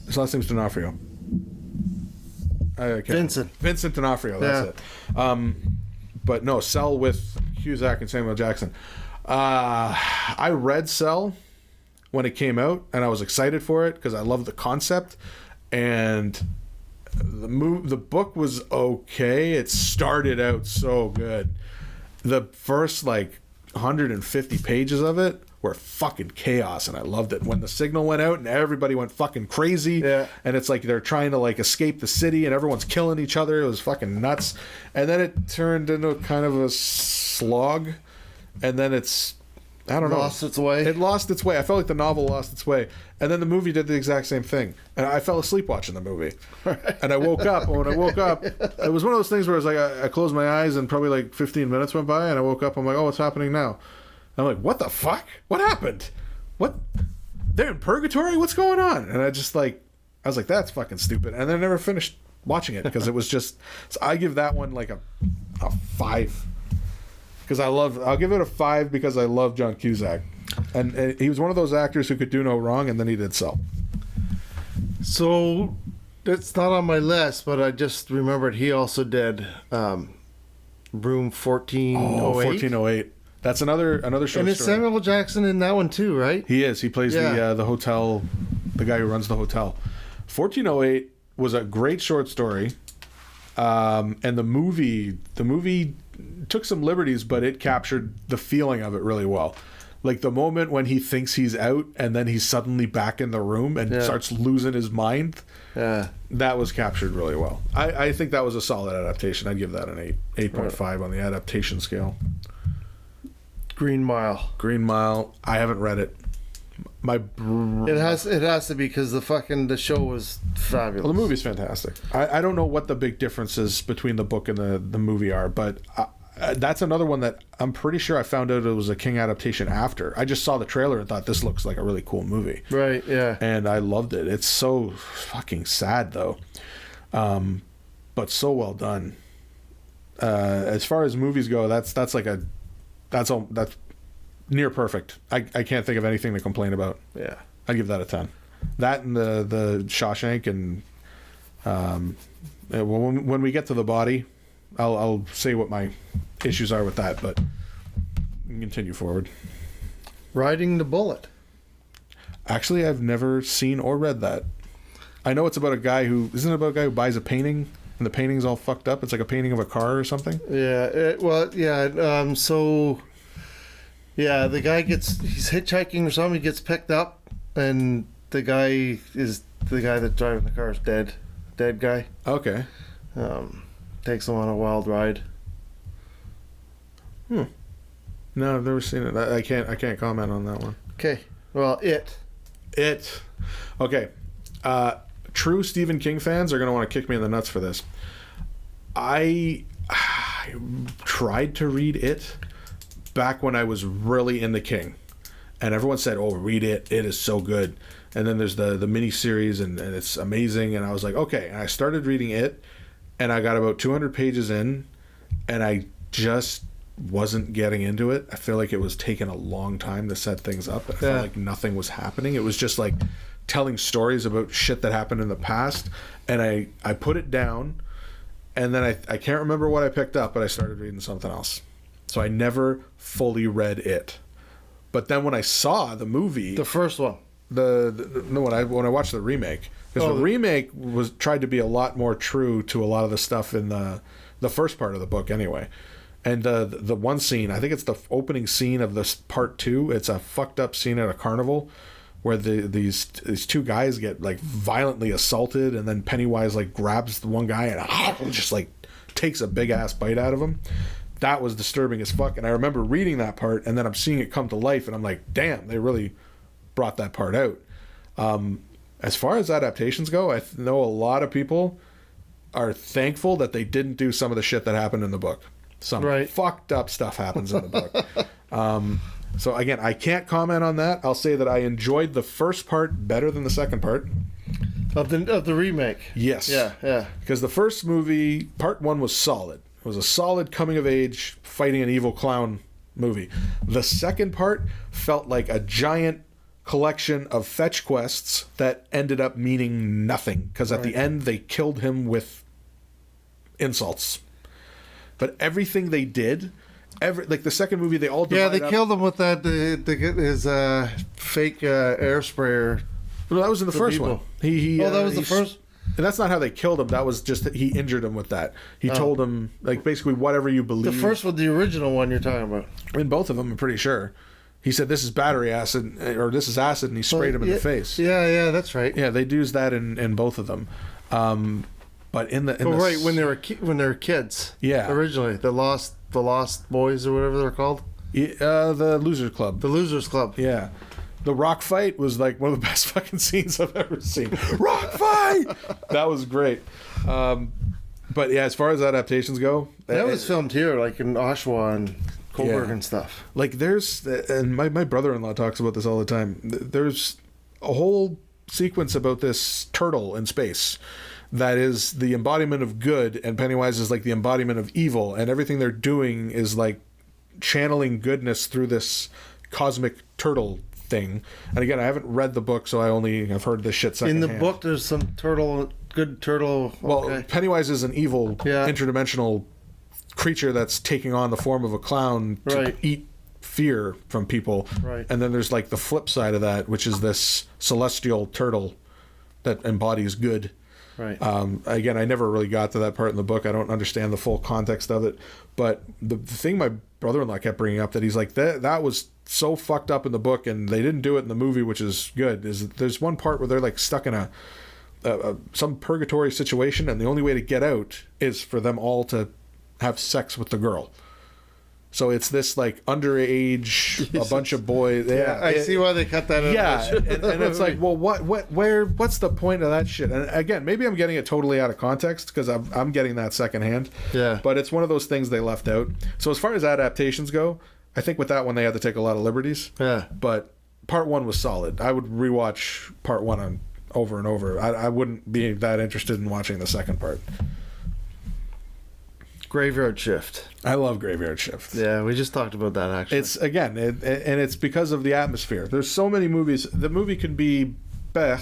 Speaker 2: His last name's D'Onofrio. Vincent D'Onofrio. That's it. But no, Cell with Cusack and Samuel Jackson. I read Cell when it came out, and I was excited for it because I love the concept. And the book was okay. It started out so good. The first 150 pages of it were fucking chaos, and I loved it. When the signal went out and everybody went fucking crazy, and it's like they're trying to like escape the city and everyone's killing each other. It was fucking nuts. And then it turned into kind of a slog, and then I don't know.
Speaker 1: Lost its way.
Speaker 2: It lost its way. I felt like the novel lost its way. And then the movie did the exact same thing. And I fell asleep watching the movie. And I woke up. When I woke up, it was one of those things where I was like, I closed my eyes and probably like 15 minutes went by, and I woke up. I'm like, oh, what's happening now? And I'm like, what the fuck? What happened? What? They're in purgatory? What's going on? And I was like, that's fucking stupid. And then I never finished watching it because it was just, so I give that one like a 5. Because I'll give it a 5 because I love John Cusack. And he was one of those actors who could do no wrong, and then he did so.
Speaker 1: So, it's not on my list, but I just remembered he also did Room 1408.
Speaker 2: Oh, 1408. That's another short story.
Speaker 1: And is Samuel L. Jackson in that one too, right?
Speaker 2: He is. He plays the hotel, the guy who runs the hotel. 1408 was a great short story. And the movie took some liberties, but it captured the feeling of it really well. Like the moment when he thinks he's out and then he's suddenly back in the room and starts losing his mind. Yeah. That was captured really well. I think that was a solid adaptation. I'd give that an 8.5 on the adaptation scale.
Speaker 1: Green Mile.
Speaker 2: I haven't read it.
Speaker 1: It has to be because the show was fabulous.
Speaker 2: Well, the movie's fantastic. I don't know what the big differences between the book and the movie are, but that's another one that I'm pretty sure I found out it was a King adaptation after. I just saw the trailer and thought this looks like a really cool movie.
Speaker 1: Right, yeah.
Speaker 2: And I loved it. It's so fucking sad though. But so well done. As far as movies go, that's near perfect. I can't think of anything to complain about.
Speaker 1: Yeah.
Speaker 2: I'd give that a 10. That and the Shawshank, and when we get to the body, I'll say what my issues are with that, but we can continue forward.
Speaker 1: Riding the Bullet.
Speaker 2: Actually, I've never seen or read that. I know it's about a guy who buys a painting and the painting's all fucked up. It's like a painting of a car or something.
Speaker 1: Yeah. The guy he's hitchhiking or something. He gets picked up, and the guy that's driving the car is dead. Dead guy.
Speaker 2: Okay.
Speaker 1: Takes him on a wild ride.
Speaker 2: No, I've never seen it. I can't comment on that one.
Speaker 1: Okay. Well, It.
Speaker 2: Okay. True Stephen King fans are going to want to kick me in the nuts for this. I tried to read It back when I was really into King, and everyone said, "Oh, read it! It is so good." And then there's the mini series, and it's amazing. And I was like, okay. And I started reading It, and I got about 200 pages in, and I just wasn't getting into it. I feel like it was taking a long time to set things up. I felt like nothing was happening. It was just like telling stories about shit that happened in the past, and I put it down, and then I can't remember what I picked up, but I started reading something else. So I never fully read It. But then when I saw the movie,
Speaker 1: the first one,
Speaker 2: when I watched the remake, because the remake tried to be a lot more true to a lot of the stuff in the first part of the book anyway. And the one scene, I think it's the opening scene of this part 2. It's a fucked up scene at a carnival where these two guys get like violently assaulted, and then Pennywise like grabs the one guy and just like takes a big ass bite out of him. That was disturbing as fuck. And I remember reading that part, and then I'm seeing it come to life, and I'm like, damn, they really brought that part out. As far as adaptations go, I know a lot of people are thankful that they didn't do some of the shit that happened in the book. Some fucked up stuff happens in the book. So again, I can't comment on that. I'll say that I enjoyed the first part better than the second part.
Speaker 1: Of the remake?
Speaker 2: Yes.
Speaker 1: Yeah.
Speaker 2: Because the first movie, part 1 was solid. It was a solid coming-of-age, fighting an evil clown movie. The second part felt like a giant collection of fetch quests that ended up meaning nothing. Because at the end, they killed him with insults. But everything they did, like the second movie, they all
Speaker 1: they killed him with that his fake air sprayer.
Speaker 2: Well, that was in the first one.
Speaker 1: That was the first.
Speaker 2: And that's not how they killed him. That was just that he injured him with that. He told him, like, basically whatever you believe.
Speaker 1: The first one, the original one you're talking about.
Speaker 2: In both of them, I'm pretty sure. he said this is battery acid or this is acid, and he sprayed him in the face.
Speaker 1: Yeah, that's right.
Speaker 2: Yeah, they used that in both of them. But in the
Speaker 1: right when they were kids.
Speaker 2: Yeah,
Speaker 1: originally the Lost Boys or whatever they're called.
Speaker 2: The Losers Club.
Speaker 1: The Losers Club.
Speaker 2: Yeah. The rock fight was like one of the best fucking scenes I've ever seen. Rock fight! That was great. But yeah, as far as adaptations go,
Speaker 1: that was filmed here, like in Oshawa and Coburg and stuff.
Speaker 2: Like there's, and my brother-in-law talks about this all the time. There's a whole sequence about this turtle in space that is the embodiment of good, and Pennywise is like the embodiment of evil, and everything they're doing is like channeling goodness through this cosmic turtle thing. And again, I haven't read the book, so I only have heard this shit secondhand.
Speaker 1: In the book, there's some good turtle.
Speaker 2: Well, Pennywise is an evil, interdimensional creature that's taking on the form of a clown to eat fear from people.
Speaker 1: Right.
Speaker 2: And then there's like the flip side of that, which is this celestial turtle that embodies good.
Speaker 1: Right.
Speaker 2: Again, I never really got to that part in the book. I don't understand the full context of it. But the thing my brother-in-law kept bringing up, that he's like, that was so fucked up in the book, and they didn't do it in the movie, which is good, is there's one part where they're like stuck in some purgatory situation, and the only way to get out is for them all to have sex with the girl. So it's this like underage, a bunch of boys.
Speaker 1: Yeah, I see why they cut that out.
Speaker 2: Yeah, and it's like, well, what's the point of that shit? And again, maybe I'm getting it totally out of context because I'm getting that secondhand.
Speaker 1: Yeah.
Speaker 2: But it's one of those things they left out. So as far as adaptations go, I think with that one they had to take a lot of liberties.
Speaker 1: Yeah.
Speaker 2: But part one was solid. I would rewatch part one over and over. I wouldn't be that interested in watching the second part.
Speaker 1: Graveyard Shift.
Speaker 2: I love Graveyard Shift.
Speaker 1: Yeah, we just talked about that actually.
Speaker 2: It's again, and it's because of the atmosphere. There's so many movies. The movie can be bech,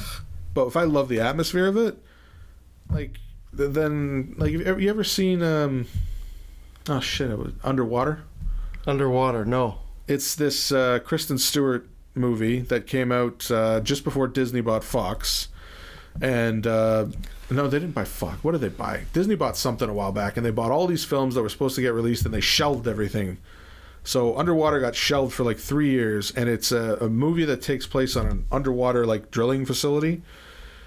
Speaker 2: but if I love the atmosphere of it, like then like have you ever seen oh shit, it was Underwater?
Speaker 1: Underwater, no.
Speaker 2: It's this Kristen Stewart movie that came out just before Disney bought Fox. And no, they didn't buy Fox. What did they buy? Disney bought something a while back, and they bought all these films that were supposed to get released, and they shelved everything. So Underwater got shelved for like 3 years, and it's a movie that takes place on an underwater like drilling facility.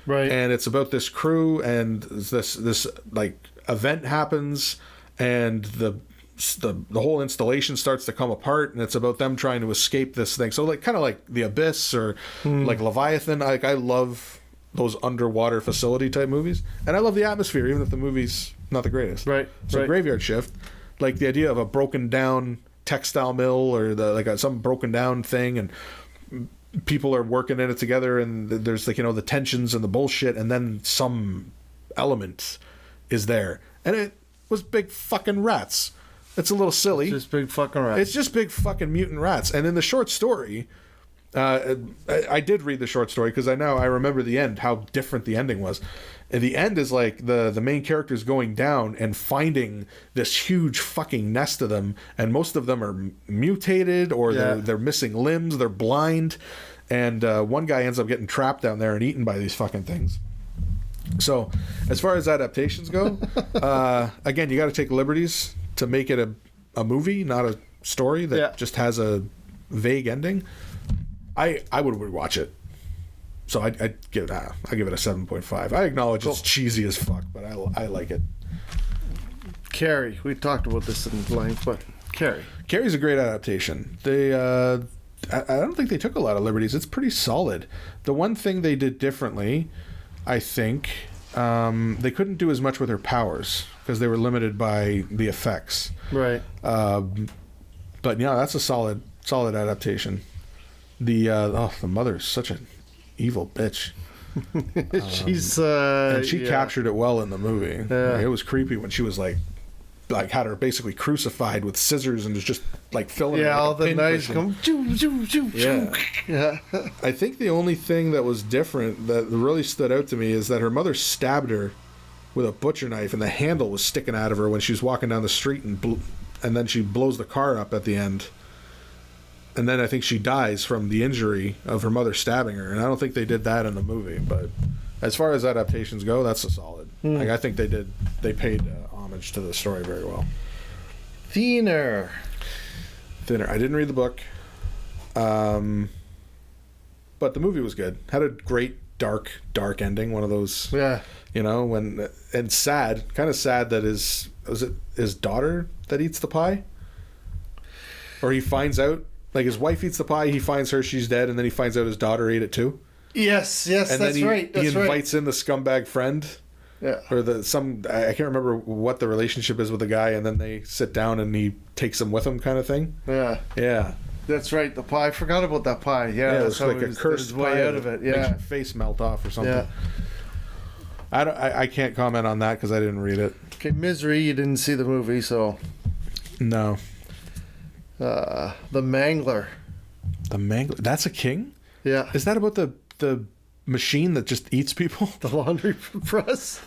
Speaker 1: Right.
Speaker 2: And it's about this crew, and this like event happens, and the whole installation starts to come apart, and it's about them trying to escape this thing. So like kind of like The Abyss or like Leviathan. Like I love those underwater facility type movies, and I love the atmosphere even if the movie's not the greatest.
Speaker 1: Right.
Speaker 2: So Graveyard Shift, like the idea of a broken down textile mill or some broken down thing, and people are working in it together, and there's like the tensions and the bullshit, and then some element is there, and it was big fucking rats. It's a little silly.
Speaker 1: It's just big fucking rats.
Speaker 2: It's just big fucking mutant rats. And in the short story, I did read the short story because I remember the end, how different the ending was. And the end is like the main character's going down and finding this huge fucking nest of them, and most of them are mutated or they're missing limbs, they're blind, and one guy ends up getting trapped down there and eaten by these fucking things. So as far as adaptations go, again, you got to take liberties to make it a movie, not a story that just has a vague ending. I would rewatch it. So I'd give it a 7.5. I acknowledge it's cheesy as fuck, but I like it.
Speaker 1: Carrie, we talked about this in length, but
Speaker 2: Carrie's a great adaptation. They I don't think they took a lot of liberties. It's pretty solid. The one thing they did differently, I think, they couldn't do as much with her powers because they were limited by the effects.
Speaker 1: Right.
Speaker 2: But yeah, that's a solid adaptation. The mother's such an evil bitch.
Speaker 1: She's
Speaker 2: and she captured it well in the movie. Like, it was creepy when she was like had her basically crucified with scissors and was just like filling her
Speaker 1: all the knives
Speaker 2: come yeah. I think the only thing that was different that really stood out to me is that her mother stabbed her with a butcher knife, and the handle was sticking out of her when she was walking down the street, and then she blows the car up at the end. And then I think she dies from the injury of her mother stabbing her. And I don't think they did that in the movie. But as far as adaptations go, that's a solid. Like, I think they paid homage to the story very well.
Speaker 1: Thinner.
Speaker 2: I didn't read the book. But the movie was good. Had a great dark ending. One of those, you know, and sad, kind of sad that was it his daughter that eats the pie, or he finds out like his wife eats the pie. He finds her, she's dead, and then he finds out his daughter ate it too.
Speaker 1: Yes,
Speaker 2: and
Speaker 1: that's
Speaker 2: then he,
Speaker 1: right.
Speaker 2: He invites in the scumbag friend.
Speaker 1: Yeah.
Speaker 2: Or I can't remember what the relationship is with the guy, and then they sit down and he takes them with him, kind of thing.
Speaker 1: Yeah.
Speaker 2: Yeah.
Speaker 1: That's right. The pie. I forgot about that pie. Yeah.
Speaker 2: It's like a cursed
Speaker 1: way
Speaker 2: pie
Speaker 1: out of it. Yeah.
Speaker 2: Makes your face melt off or something.
Speaker 1: Yeah.
Speaker 2: I can't comment on that because I didn't read it.
Speaker 1: Okay, Misery. You didn't see the movie, so.
Speaker 2: No.
Speaker 1: The Mangler.
Speaker 2: The Mangler. That's a king?
Speaker 1: Yeah.
Speaker 2: Is that about the machine that just eats people?
Speaker 1: The laundry press.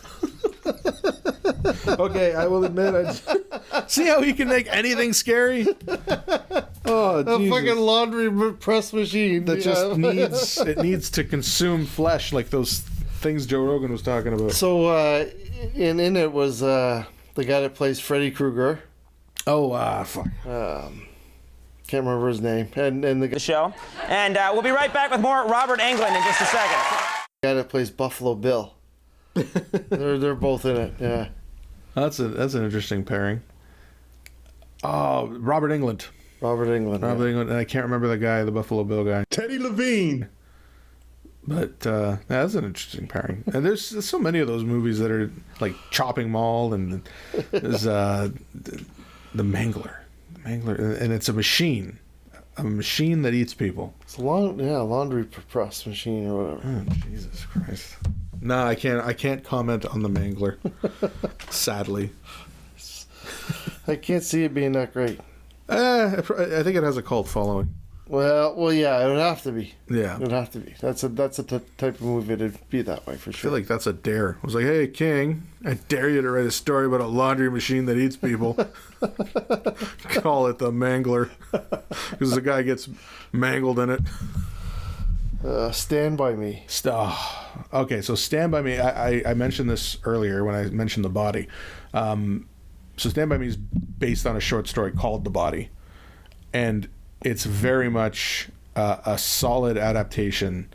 Speaker 2: Okay, I will admit. See how he can make anything scary? Oh,
Speaker 1: a
Speaker 2: Jesus.
Speaker 1: fucking laundry press machine
Speaker 2: that just needs to consume flesh, like those things Joe Rogan was talking about.
Speaker 1: So, in it was the guy that plays Freddy Krueger.
Speaker 2: Oh, fuck.
Speaker 1: Can't remember his name. And the
Speaker 12: show. And we'll be right back with more Robert Englund in just a second.
Speaker 1: The guy that plays Buffalo Bill. they're both in it. Yeah.
Speaker 2: That's an interesting pairing. Oh, Robert Englund.
Speaker 1: Robert Englund.
Speaker 2: And I can't remember the guy, the Buffalo Bill guy.
Speaker 13: Teddy Levine.
Speaker 2: But that's an interesting pairing. And there's so many of those movies that are like Chopping Mall, and there's the Mangler. And it's a machine that eats people.
Speaker 1: It's a laundry press machine or whatever.
Speaker 2: Oh, Jesus Christ. No, I can't comment on the Mangler. Sadly.
Speaker 1: I can't see it being that great.
Speaker 2: I think it has a cult following.
Speaker 1: Well, yeah, it would have to be.
Speaker 2: Yeah,
Speaker 1: it would have to be. That's a type of movie that'd be that way for sure.
Speaker 2: I feel like that's a dare. I was like, hey, King, I dare you to write a story about a laundry machine that eats people. Call it the Mangler, because the guy gets mangled in it.
Speaker 1: Stand By Me.
Speaker 2: Okay, so Stand By Me. I mentioned this earlier when I mentioned The Body. So Stand By Me is based on a short story called The Body, and it's very much a solid adaptation.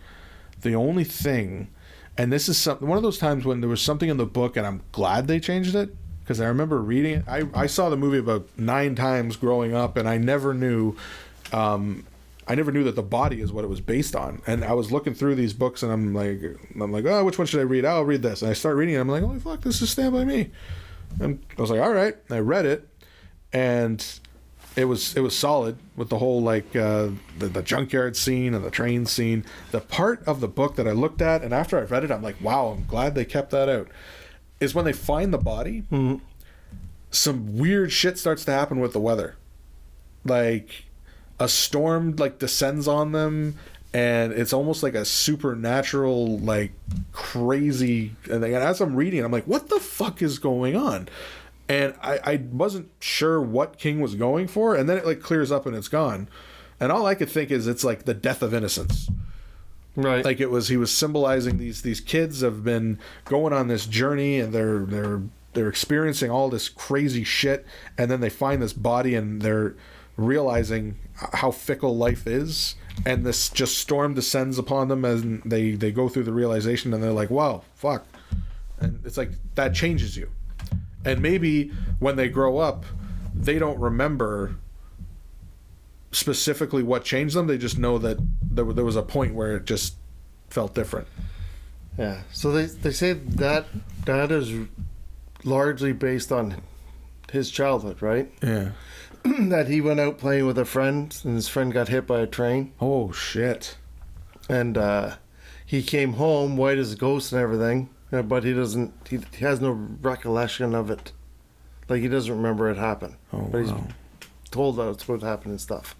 Speaker 2: The only thing, and this is one of those times when there was something in the book, and I'm glad they changed it, because I remember reading it. I saw the movie about 9 times growing up, and I never knew that The Body is what it was based on. And I was looking through these books, and I'm like, oh, which one should I read? I'll read this. And I start reading it. I'm like, holy fuck, this is Stand By Me. And I was like, all right. And I read it, and it was solid with the whole the junkyard scene and the train scene. The part of the book that I looked at, and after I read it, I'm like, wow, I'm glad they kept that out, is when they find the body.
Speaker 1: Mm-hmm.
Speaker 2: Some weird shit starts to happen with the weather. Like a storm descends on them, and it's almost like a supernatural, crazy. And as I'm reading, I'm like, what the fuck is going on? And I wasn't sure what King was going for, and then it clears up and it's gone. And all I could think is it's like the death of innocence.
Speaker 1: Right.
Speaker 2: Like he was symbolizing these kids have been going on this journey, and they're experiencing all this crazy shit, and then they find this body and they're realizing how fickle life is, and this just storm descends upon them, and they go through the realization, and they're like, wow, fuck. And it's like that changes you. And maybe when they grow up, they don't remember specifically what changed them. They just know that there was a point where it just felt different.
Speaker 1: Yeah. So they say that is largely based on his childhood, right?
Speaker 2: Yeah.
Speaker 1: That he went out playing with a friend, and his friend got hit by a train.
Speaker 2: Oh, shit.
Speaker 1: And he came home white as a ghost and everything. But he has no recollection of it. Like, he doesn't remember it happen.
Speaker 2: Oh,
Speaker 1: but he's told that it's what happened and stuff.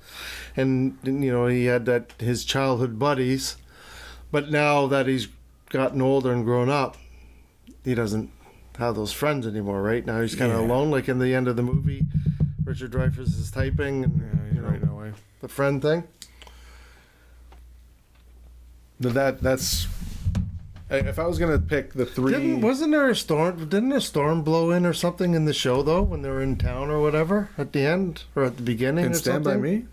Speaker 1: And, he had his childhood buddies. But now that he's gotten older and grown up, he doesn't have those friends anymore, right? Now he's kind of alone. Like in the end of the movie, Richard Dreyfuss is typing, and
Speaker 2: he's writing away.
Speaker 1: The friend thing.
Speaker 2: That's... If I was gonna pick the 3,
Speaker 1: wasn't there a storm? Didn't a storm blow in or something in the show though, when they were in town or whatever at the end or at the beginning?
Speaker 2: And
Speaker 1: or
Speaker 2: Stand
Speaker 1: something?
Speaker 2: By Me?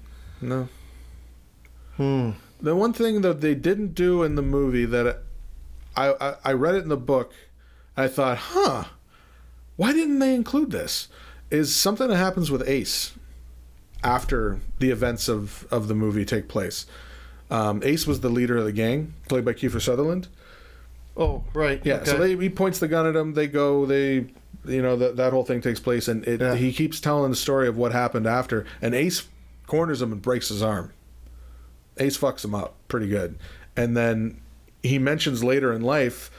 Speaker 2: No. The one thing that they didn't do in the movie that I read it in the book, I thought, why didn't they include this? Is something that happens with Ace after the events of the movie take place. Ace was the leader of the gang, played by Kiefer Sutherland.
Speaker 1: Oh, right.
Speaker 2: Yeah,
Speaker 1: okay.
Speaker 2: so he points the gun at him, they go, that whole thing takes place, and he keeps telling the story of what happened after, and Ace corners him and breaks his arm. Ace fucks him up pretty good. And then he mentions later in life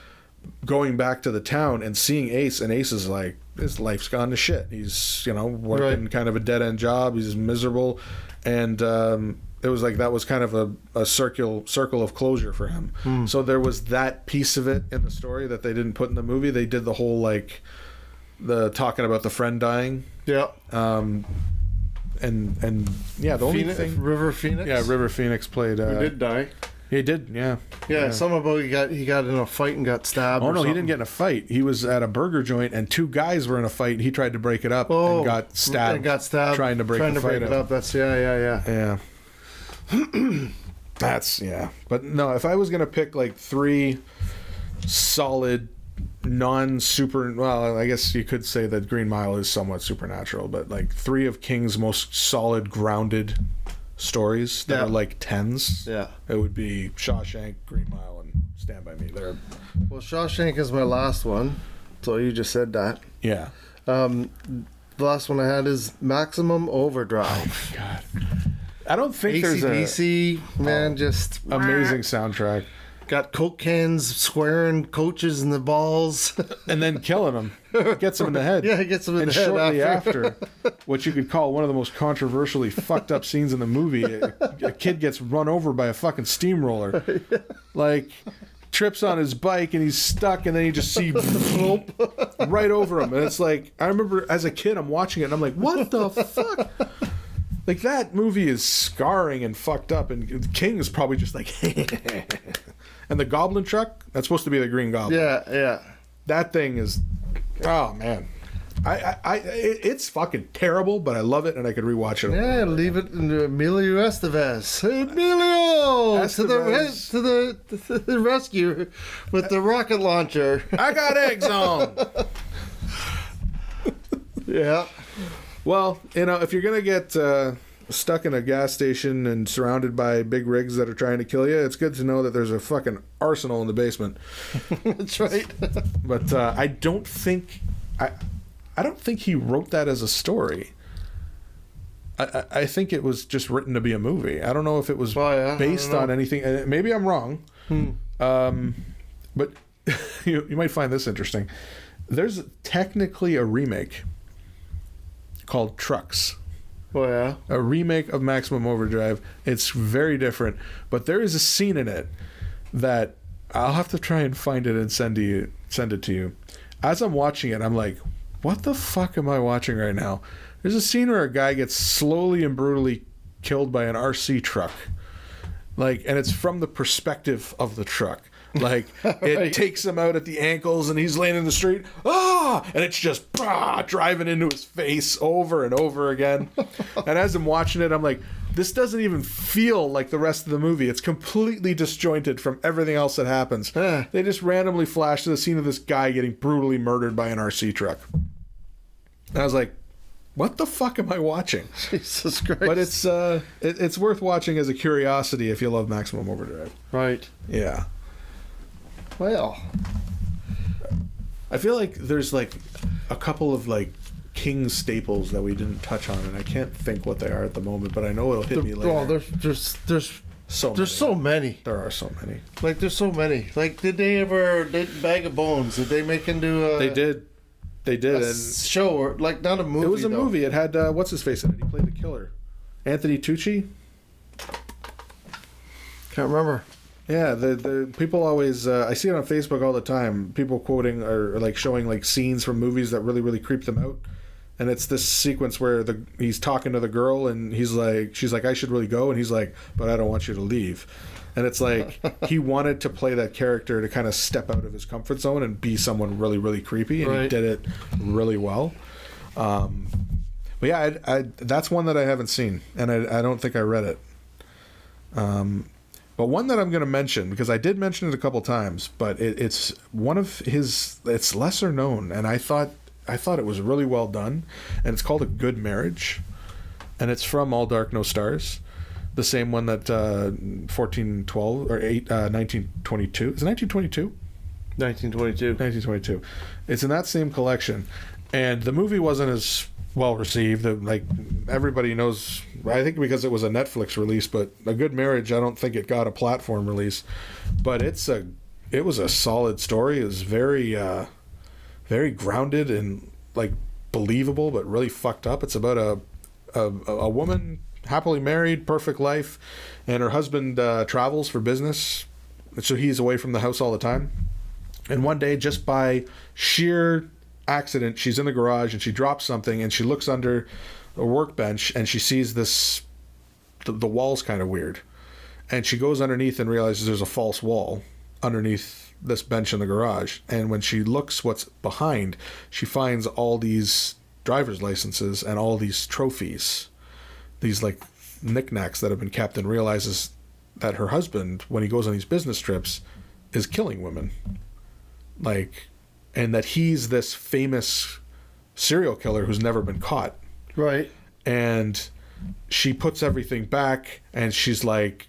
Speaker 2: going back to the town and seeing Ace, and Ace is like, his life's gone to shit. He's, working kind of a dead-end job. He's miserable. And it was like that was kind of a circle of closure for him. So there was that piece of it in the story that they didn't put in the movie. They did the whole, like, the talking about the friend dying.
Speaker 1: Yeah.
Speaker 2: And yeah, the only thing...
Speaker 1: River Phoenix?
Speaker 2: Yeah, River Phoenix played...
Speaker 1: Who did die?
Speaker 2: He did, yeah.
Speaker 1: Yeah, some about he got in a fight and got stabbed.
Speaker 2: Oh, no,
Speaker 1: something.
Speaker 2: he didn't get in a fight. He was at a burger joint, and two guys were in a fight, and he tried to break it up and got stabbed.
Speaker 1: And got stabbed.
Speaker 2: Trying to break
Speaker 1: it up. That's, yeah.
Speaker 2: That's, yeah. But no, if I was going to pick, like, 3 solid, non-super... Well, I guess you could say that Green Mile is somewhat supernatural, but, like, 3 of King's most solid, grounded stories that are like 10s.
Speaker 1: Yeah.
Speaker 2: It would be Shawshank, Green Mile, and Stand By Me.
Speaker 1: Well, Shawshank is my last one, so you just said that.
Speaker 2: Yeah.
Speaker 1: The last one I had is Maximum Overdrive.
Speaker 2: Oh, my God. I don't think there's
Speaker 1: AC/DC, man, just...
Speaker 2: Amazing soundtrack.
Speaker 1: Got Coke cans squaring coaches in the balls.
Speaker 2: And then killing them. Gets them in the head.
Speaker 1: Yeah, he gets them in the head.
Speaker 2: And shortly after, what you could call one of the most controversially fucked up scenes in the movie, a kid gets run over by a fucking steamroller. Like, trips on his bike and he's stuck, and then you just see right over him. And it's like, I remember as a kid, I'm watching it and I'm like, what the fuck? Like, that movie is scarring and fucked up, and King is probably just like... And the Goblin truck, that's supposed to be the Green Goblin.
Speaker 1: Yeah.
Speaker 2: That thing is... Oh, man. It's fucking terrible, but I love it, and I could rewatch it.
Speaker 1: Yeah, leave it in Emilio Estevez. Emilio!
Speaker 2: Estevez.
Speaker 1: To the rescue with the rocket launcher.
Speaker 2: I got eggs on!
Speaker 1: Yeah.
Speaker 2: Well, if you're going to get stuck in a gas station and surrounded by big rigs that are trying to kill you, it's good to know that there's a fucking arsenal in the basement.
Speaker 1: That's right.
Speaker 2: But I don't think he wrote that as a story. I think it was just written to be a movie. I don't know if it was based on anything. Maybe I'm wrong. But you might find this interesting. There's technically a remake called Trucks.
Speaker 1: Oh, yeah?
Speaker 2: A remake of Maximum Overdrive. It's very different, but there is a scene in it that I'll have to try and find it and send it to you. As I'm watching it, I'm like, what the fuck am I watching right now? There's a scene where a guy gets slowly and brutally killed by an RC truck. Like, and it's from the perspective of the truck. Like, it takes him out at the ankles and he's laying in the street. And it's just driving into his face over and over again. And as I'm watching it, I'm like, this doesn't even feel like the rest of the movie. It's completely disjointed from everything else that happens. They just randomly flash to the scene of this guy getting brutally murdered by an RC truck. And I was like, what the fuck am I watching?
Speaker 1: Jesus Christ.
Speaker 2: But it's worth watching as a curiosity if you love Maximum Overdrive.
Speaker 1: Right.
Speaker 2: Yeah.
Speaker 1: Well,
Speaker 2: I feel like there's like a couple of like King staples that we didn't touch on, and I can't think what they are at the moment, but I know it'll hit me later.
Speaker 1: Oh, there's so many.
Speaker 2: There are so many.
Speaker 1: Like, there's so many. Like, did Bag of Bones? Did they make into a?
Speaker 2: They did.
Speaker 1: A show, or like not a movie.
Speaker 2: It was a movie. It had what's his face in it? He played the killer, Anthony Tucci.
Speaker 1: Can't remember.
Speaker 2: Yeah, the people always I see it on Facebook all the time. People quoting or like showing like scenes from movies that really really creep them out, and it's this sequence where he's talking to the girl and she's like I should really go, and he's like, but I don't want you to leave, and it's like he wanted to play that character to kind of step out of his comfort zone and be someone really really creepy, and he did it really well. But yeah, I that's one that I haven't seen, and I don't think I read it. But one that I'm going to mention, because I did mention it a couple times, but it's one of his, it's lesser known, and I thought it was really well done, and it's called A Good Marriage, and it's from All Dark No Stars, the same one that 1412 or 1922. Is it 1922?
Speaker 1: 1922.
Speaker 2: It's in that same collection, and the movie wasn't as well received. Like everybody knows, I think because it was a Netflix release, but A Good Marriage, I don't think it got a platform release. But it was a solid story. It was very very grounded and like believable, but really fucked up. It's about a woman, happily married, perfect life, and her husband travels for business, so he's away from the house all the time. And one day, just by sheer accident, she's in the garage and she drops something, and she looks under a workbench and she sees the wall's kind of weird, and she goes underneath and realizes there's a false wall underneath this bench in the garage. And when she looks what's behind, she finds all these driver's licenses and all these trophies, these like knickknacks that have been kept, and realizes that her husband, when he goes on these business trips, is killing women, like, and that he's this famous serial killer who's never been caught.
Speaker 1: Right.
Speaker 2: And she puts everything back, and she's like,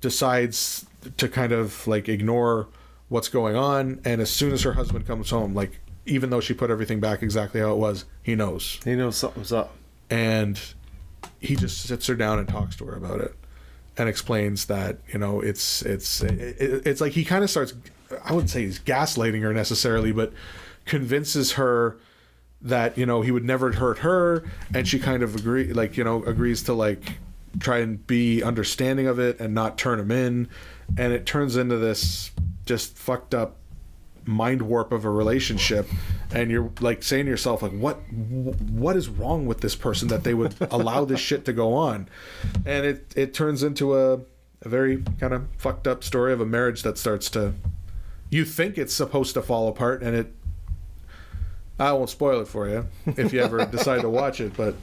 Speaker 2: decides to kind of like ignore what's going on. And as soon as her husband comes home, like, even though she put everything back exactly how it was, he knows
Speaker 1: something's up,
Speaker 2: and he just sits her down and talks to her about it and explains that, you know, it's like he kind of starts, I wouldn't say he's gaslighting her necessarily, but convinces her that, you know, he would never hurt her, and she kind of agrees to like try and be understanding of it and not turn him in, and it turns into this just fucked up mind warp of a relationship, and you're like saying to yourself, like, what is wrong with this person that they would allow this shit to go on? And it turns into a very kind of fucked up story of a marriage that starts to, you think it's supposed to fall apart, and I won't spoil it for you if you ever decide to watch it, but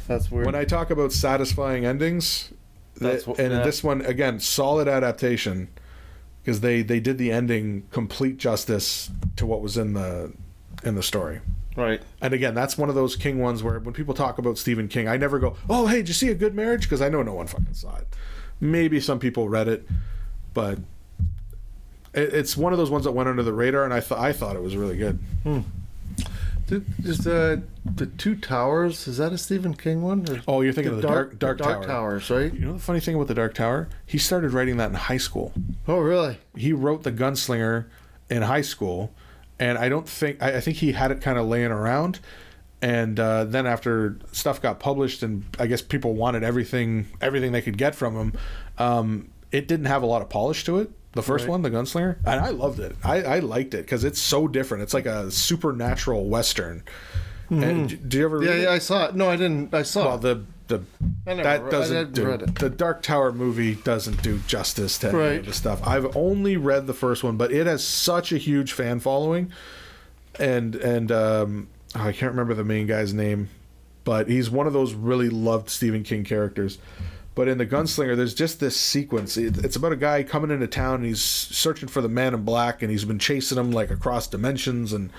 Speaker 1: that's weird.
Speaker 2: When I talk about satisfying endings, this one, again, solid adaptation, because they did the ending complete justice to what was in the story.
Speaker 1: Right.
Speaker 2: And again, that's one of those King ones where when people talk about Stephen King, I never go, oh, hey, did you see A Good Marriage? Because I know no one fucking saw it. Maybe some people read it, but it's one of those ones that went under the radar, and I thought it was really good.
Speaker 1: Is the Two Towers, is that a Stephen King one?
Speaker 2: Oh, you're thinking of the Dark Tower.
Speaker 1: Towers, right?
Speaker 2: You know the funny thing about the Dark Tower? He started writing that in high school.
Speaker 1: Oh, really?
Speaker 2: He wrote The Gunslinger in high school, and I think he had it kind of laying around, and then after stuff got published, and I guess people wanted everything they could get from him, it didn't have a lot of polish to it. The first one, The Gunslinger, and I loved it. I liked it because it's so different. It's like a supernatural western. Mm-hmm. And do you ever read it?
Speaker 1: Yeah, I saw it. No, I didn't. I saw it.
Speaker 2: The Dark Tower movie doesn't do justice to any of the stuff. I've only read the first one, but it has such a huge fan following, and I can't remember the main guy's name, but he's one of those really loved Stephen King characters. But in The Gunslinger, there's just this sequence. It's about a guy coming into town, and he's searching for the Man in Black, and he's been chasing him like across dimensions. And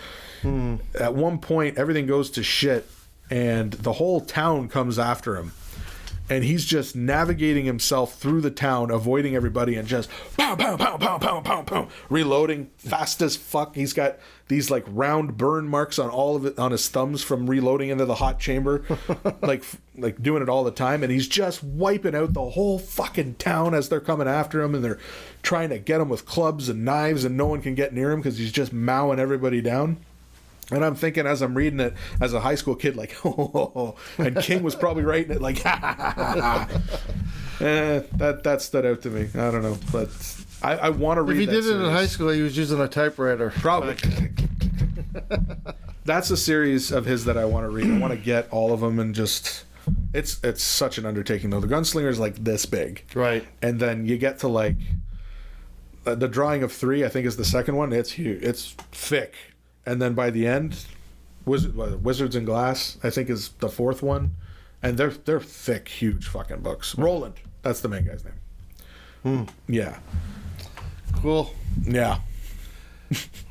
Speaker 2: at one point, everything goes to shit, and the whole town comes after him. And he's just navigating himself through the town, avoiding everybody, and just pow, pow, pow, pow, pow, pow, pow, reloading fast as fuck. He's got these like round burn marks on all of it, on his thumbs from reloading into the hot chamber, like doing it all the time. And he's just wiping out the whole fucking town as they're coming after him, and they're trying to get him with clubs and knives, and no one can get near him because he's just mowing everybody down. And I'm thinking, as I'm reading it as a high school kid, like, oh, and King was probably writing it like, that stood out to me. I don't know, but I want to read. If
Speaker 1: he did it in high school, he was using a typewriter.
Speaker 2: Probably. That's a series of his that I want to read. I want to get all of them, and just it's such an undertaking though. The Gunslinger is like this big,
Speaker 1: right? And
Speaker 2: then you get to like the Drawing of Three, I think is the second one. It's huge. It's thick. And then by the end, Wizards and Glass, I think, is the fourth one. And they're thick, huge fucking books. Roland, that's the main guy's name. Yeah.
Speaker 1: Cool.
Speaker 2: Yeah.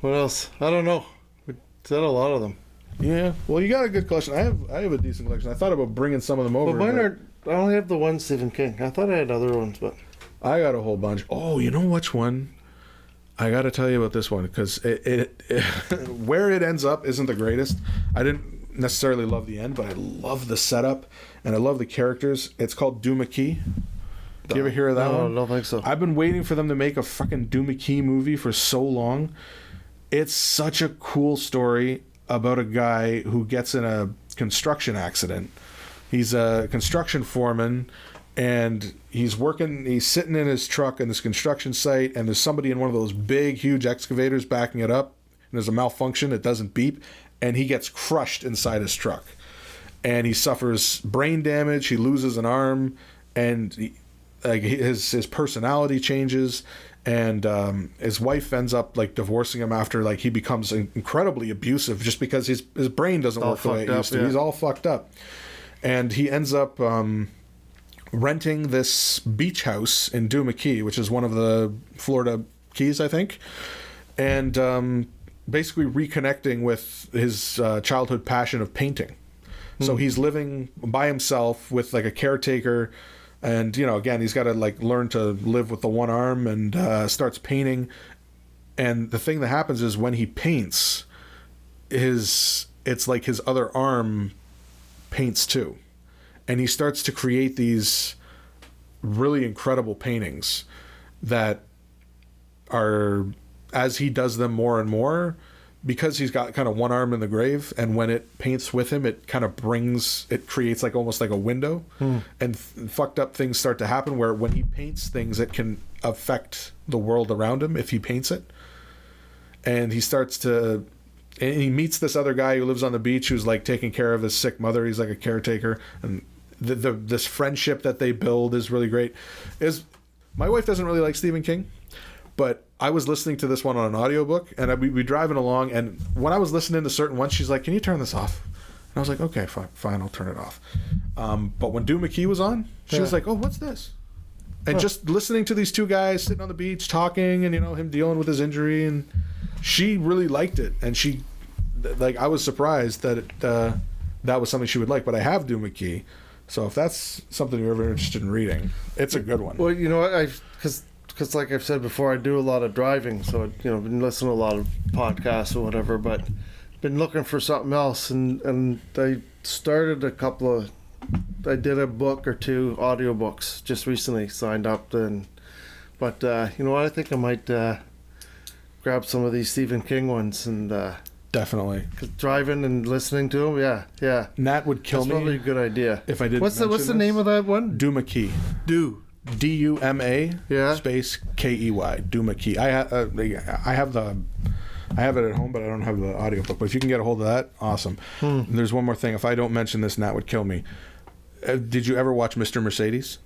Speaker 1: What else? I don't know. We said a lot of them.
Speaker 2: Yeah. Well, you got a good collection. I have a decent collection. I thought about bringing some of them over.
Speaker 1: But mine are. I only have the one Stephen King. I thought I had other ones, but
Speaker 2: I got a whole bunch. Oh, you know which one? I got to tell you about this one because it where it ends up isn't the greatest. I didn't necessarily love the end, but I love the setup and I love the characters. It's called Doomakey. Do you ever hear of that one?
Speaker 1: No, I don't think so.
Speaker 2: I've been waiting for them to make a fucking Doomakey movie for so long. It's such a cool story about a guy who gets in a construction accident. He's a construction foreman and he's sitting in his truck in this construction site and there's somebody in one of those big, huge excavators backing it up and there's a malfunction. It doesn't beep and he gets crushed inside his truck and he suffers brain damage. He loses an arm and his personality changes and his wife ends up like divorcing him after like he becomes incredibly abusive just because his brain doesn't work the way it used to. Yeah. He's all fucked up. And he ends up renting this beach house in Doomakey, which is one of the Florida Keys, I think, and basically reconnecting with his childhood passion of painting. So he's living by himself with like a caretaker, and again he's got to like learn to live with the one arm, and starts painting. And the thing that happens is when he paints, it's like his other arm paints too, and he starts to create these really incredible paintings that are, as he does them more and more, because he's got kind of one arm in the grave, and when it paints with him it kind of creates like almost like a window, and fucked up things start to happen where when he paints things it can affect the world around him if he paints it. And he meets this other guy who lives on the beach who's like taking care of his sick mother. He's like a caretaker, and this friendship that they build is really great. My wife doesn't really like Stephen King, but I was listening to this one on an audiobook, and we'd be driving along, and when I was listening to certain ones, she's like, "Can you turn this off?" And I was like, "Okay, fine, I'll turn it off." But when Doomakey was on, she was like, "Oh, what's this?" And just listening to these two guys sitting on the beach talking, and him dealing with his injury, and she really liked it, and I was surprised that that was something she would like. But I have Doomakey, so if that's something you're ever interested in reading, it's a good one.
Speaker 1: Well, you know what, because like I've said before, I do a lot of driving, so I've been listening to a lot of podcasts or whatever, but been looking for something else, and I started I did a book or two audiobooks just recently, signed up, but you know what, I think I might grab some of these Stephen King ones, and
Speaker 2: definitely,
Speaker 1: 'cause driving and listening to them, yeah.
Speaker 2: That would kill me.
Speaker 1: That's probably a good idea.
Speaker 2: If I did.
Speaker 1: What's the name of that one?
Speaker 2: Doomakey. D-U-M-A space Key. Doomakey. I have it at home, but I don't have the audiobook. But if you can get a hold of that, awesome. There's one more thing. If I don't mention this, Nat would kill me. Did you ever watch Mr. Mercedes?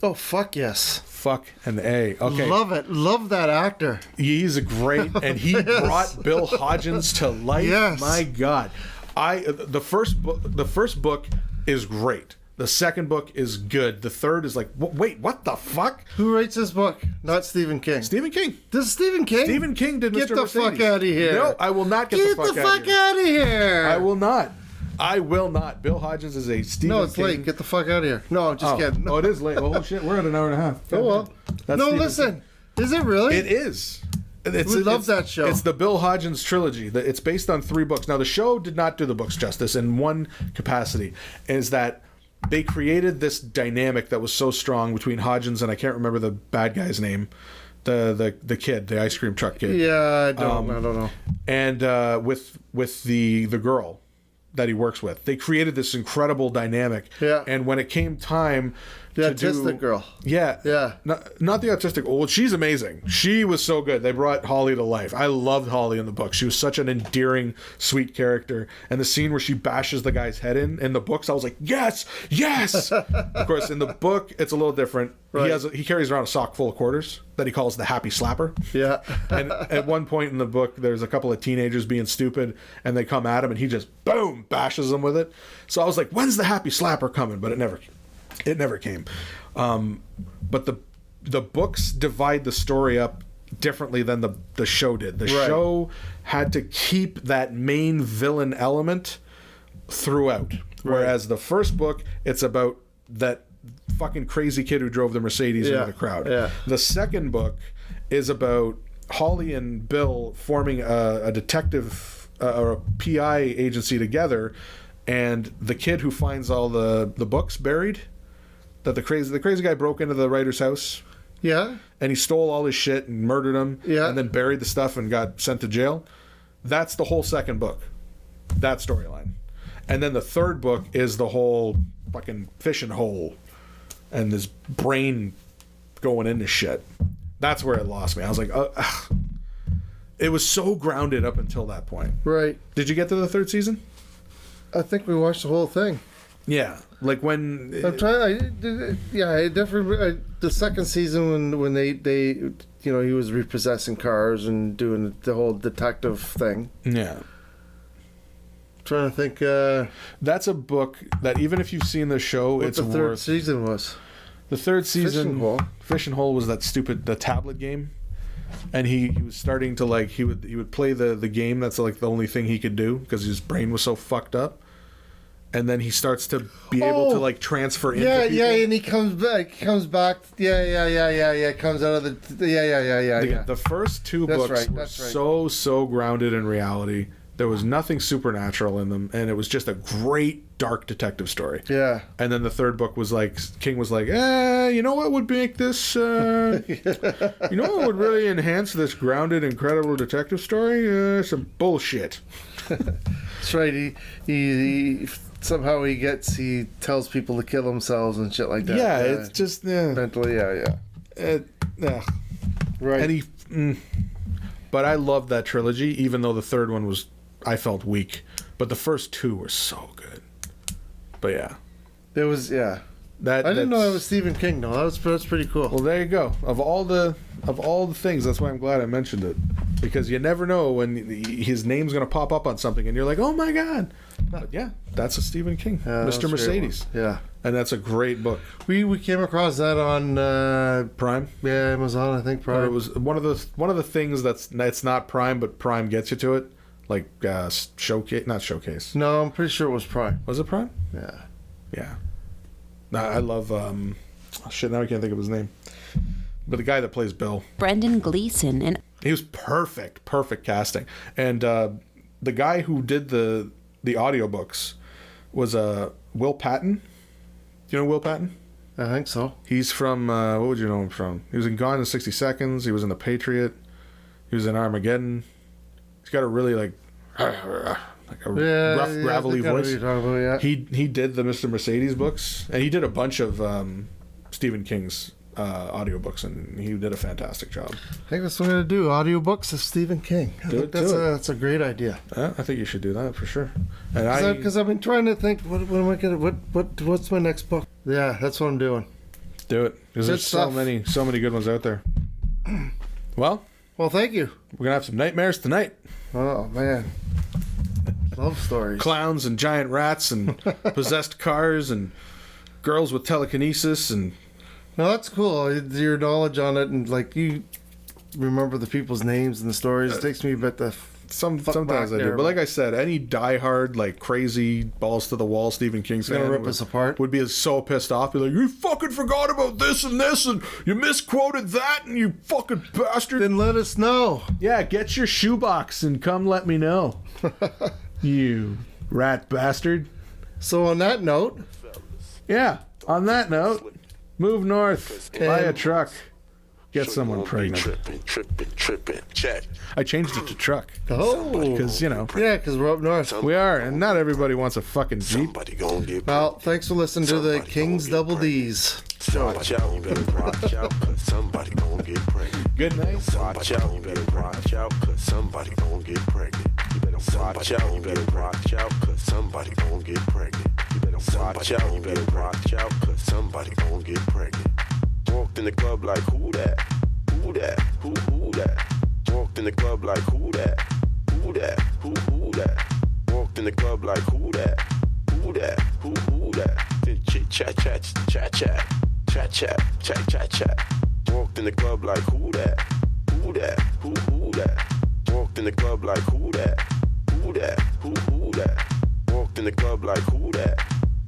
Speaker 1: Oh, fuck yes.
Speaker 2: Fuck and A. Okay.
Speaker 1: Love it. Love that actor.
Speaker 2: He's great, and he brought Bill Hodgins to life.
Speaker 1: Yes.
Speaker 2: My God. The first book is great. The second book is good. The third is like, wait, what the fuck?
Speaker 1: Who writes this book? Not Stephen King.
Speaker 2: Stephen King.
Speaker 1: This is Stephen King?
Speaker 2: Stephen King did
Speaker 1: Get
Speaker 2: Mr.
Speaker 1: the
Speaker 2: Mercedes.
Speaker 1: fuck out of here.
Speaker 2: No, I will not get the fuck
Speaker 1: out of here.
Speaker 2: I will not. I will not. Bill Hodgins is a Stephen King.
Speaker 1: No, it's late. Get the fuck out of here. No, I'm just kidding. No.
Speaker 2: Oh, it is late. Oh, shit. We're at an hour and a half.
Speaker 1: Oh, well.
Speaker 2: That's
Speaker 1: no,
Speaker 2: Stephen
Speaker 1: listen.
Speaker 2: King.
Speaker 1: Is it really?
Speaker 2: It is.
Speaker 1: We love that show.
Speaker 2: It's the Bill Hodgins trilogy. It's based on 3 books. Now, the show did not do the books justice in one capacity, is that they created this dynamic that was so strong between Hodgins and I can't remember the bad guy's name, the kid, the ice cream truck kid.
Speaker 1: Yeah, I don't know.
Speaker 2: And with the girl that he works with, they created this incredible dynamic.
Speaker 1: Yeah.
Speaker 2: And when it came time
Speaker 1: the autistic girl.
Speaker 2: Yeah. Not the autistic. Well, she's amazing. She was so good. They brought Holly to life. I loved Holly in the book. She was such an endearing, sweet character. And the scene where she bashes the guy's head in the books, I was like, yes. Of course, in the book, it's a little different. Right. He carries around a sock full of quarters that he calls the happy slapper.
Speaker 1: Yeah.
Speaker 2: And at one point in the book, there's a couple of teenagers being stupid, and they come at him, and he just, boom, bashes them with it. So I was like, when's the happy slapper coming? But it never came. But the books divide the story up differently than the show did. The show had to keep that main villain element throughout. Whereas the first book, it's about that fucking crazy kid who drove the Mercedes into the crowd.
Speaker 1: Yeah.
Speaker 2: The second book is about Holly and Bill forming a detective or a PI agency together, and the kid who finds all the books buried, that the crazy guy broke into the writer's house.
Speaker 1: Yeah.
Speaker 2: And he stole all his shit and murdered him.
Speaker 1: Yeah.
Speaker 2: And then buried the stuff and got sent to jail. That's the whole second book. That storyline. And then the third book is the whole fucking fishing hole and this brain going into shit. That's where it lost me. I was like, it was so grounded up until that point.
Speaker 1: Right.
Speaker 2: Did you get to the third season?
Speaker 1: I think we watched the whole thing.
Speaker 2: Yeah. Like when...
Speaker 1: I definitely... the second season when they he was repossessing cars and doing the whole detective thing.
Speaker 2: Yeah.
Speaker 1: Trying to think...
Speaker 2: that's a book that even if you've seen the show, it's worth...
Speaker 1: the third season was?
Speaker 2: The third season...
Speaker 1: Fishing
Speaker 2: Hole was that stupid... the tablet game. And he was starting to like... He would play the game. That's like the only thing he could do because his brain was so fucked up. And then he starts to be able to like transfer into people.
Speaker 1: Yeah, and he comes back. Comes out of the...
Speaker 2: The first two books were so grounded in reality. There was nothing supernatural in them, and it was just a great dark detective story.
Speaker 1: Yeah.
Speaker 2: And then the third book was like, King was like, you know what would make this, you know what would really enhance this grounded, incredible detective story? Some bullshit.
Speaker 1: That's right. He somehow he tells people to kill themselves and shit like that.
Speaker 2: Yeah, it's just
Speaker 1: mentally. Right.
Speaker 2: And but I loved that trilogy, even though the third one I felt weak, but the first two were so good. But yeah,
Speaker 1: there was I didn't know that was Stephen King though. That's pretty cool.
Speaker 2: Well, there you go. Of all the things, that's why I'm glad I mentioned it, because you never know when his name's gonna pop up on something, and you're like, oh my god. But yeah, that's a Stephen King, Mr. Mercedes.
Speaker 1: Yeah,
Speaker 2: and that's a great book.
Speaker 1: We came across that on
Speaker 2: Prime.
Speaker 1: Yeah, Amazon, I think Prime.
Speaker 2: It was one of the things it's not Prime, but Prime gets you to it, like not Showcase.
Speaker 1: No, I'm pretty sure it was Prime.
Speaker 2: Was it Prime?
Speaker 1: Yeah.
Speaker 2: Yeah. I love shit. Now I can't think of his name, but the guy that plays Bill,
Speaker 13: Brendan Gleeson, and
Speaker 2: he was perfect casting. And the guy who did the audiobooks was Will Patton. Do you know Will Patton?
Speaker 1: I think so.
Speaker 2: He's from what would you know him from? He was in Gone in 60 Seconds. He was in The Patriot. He was in Armageddon. He's got a really like a rough, gravelly voice. He did the Mr. Mercedes books, and he did a bunch of Stephen King's audiobooks, and he did a fantastic job.
Speaker 1: I think that's what I'm going to do. Audiobooks of Stephen King. That's a great idea.
Speaker 2: I think you should do that for sure.
Speaker 1: Because I've been trying to think, what am I going to, what's my next book? Yeah, that's what I'm doing.
Speaker 2: Do it. Because there's so many good ones out there. Well,
Speaker 1: thank you.
Speaker 2: We're going to have some nightmares tonight.
Speaker 1: Oh, man. Love stories.
Speaker 2: Clowns and giant rats and possessed cars and girls with telekinesis and...
Speaker 1: No, that's cool. Your knowledge on it, and like you remember the people's names and the stories. It takes me a bit to
Speaker 2: sometimes I do. But like I said, any diehard, like crazy balls to the wall Stephen King fan
Speaker 1: gonna rip us apart.
Speaker 2: Would be so pissed off. Be like, you fucking forgot about this, and you misquoted that, and you fucking bastard.
Speaker 1: Then let us know.
Speaker 2: Yeah, get your shoebox and come let me know. You rat bastard.
Speaker 1: So on that note,
Speaker 2: move north, buy a truck, get someone pregnant.
Speaker 7: Tripping, check.
Speaker 2: I changed it to truck.
Speaker 1: Oh.
Speaker 2: Because,
Speaker 1: Yeah, because we're up north.
Speaker 2: We are, and not everybody wants a fucking Jeep.
Speaker 1: Well, thanks for listening to the King's Double D's.
Speaker 7: Watch out, you better watch out, cause somebody gonna get pregnant.
Speaker 2: Good night.
Speaker 7: Watch out, you better watch out, cause somebody gonna get pregnant. You better watch out, you better watch out, cause somebody gonna get pregnant. You better watch out, you better watch out, cause somebody gonna get pregnant. Walked in the club like, who that? Who that? Who that? Walked in the club like, who that? Who that? Who that? Walked in the club like, who that? Who that? Who that? Then chit chat. Walked in the club like, who that? Who that? Who that? Walked in the club like, who that? Who that? Who that? Walked in the club like, who that?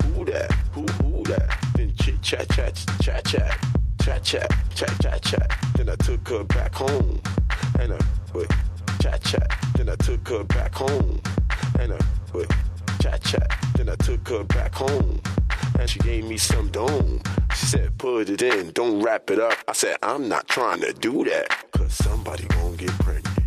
Speaker 7: Who that? Who that? Then chit chat, chat, chat, chat, chat, chat, chat, chat, chat. Then I took her back home, and I went chat, chat. Then I took her back home, and I went chat, chat. Then I took her back home, and she gave me some dome. She said, put it in, don't wrap it up. I said, I'm not trying to do that, 'cause somebody gon' get pregnant.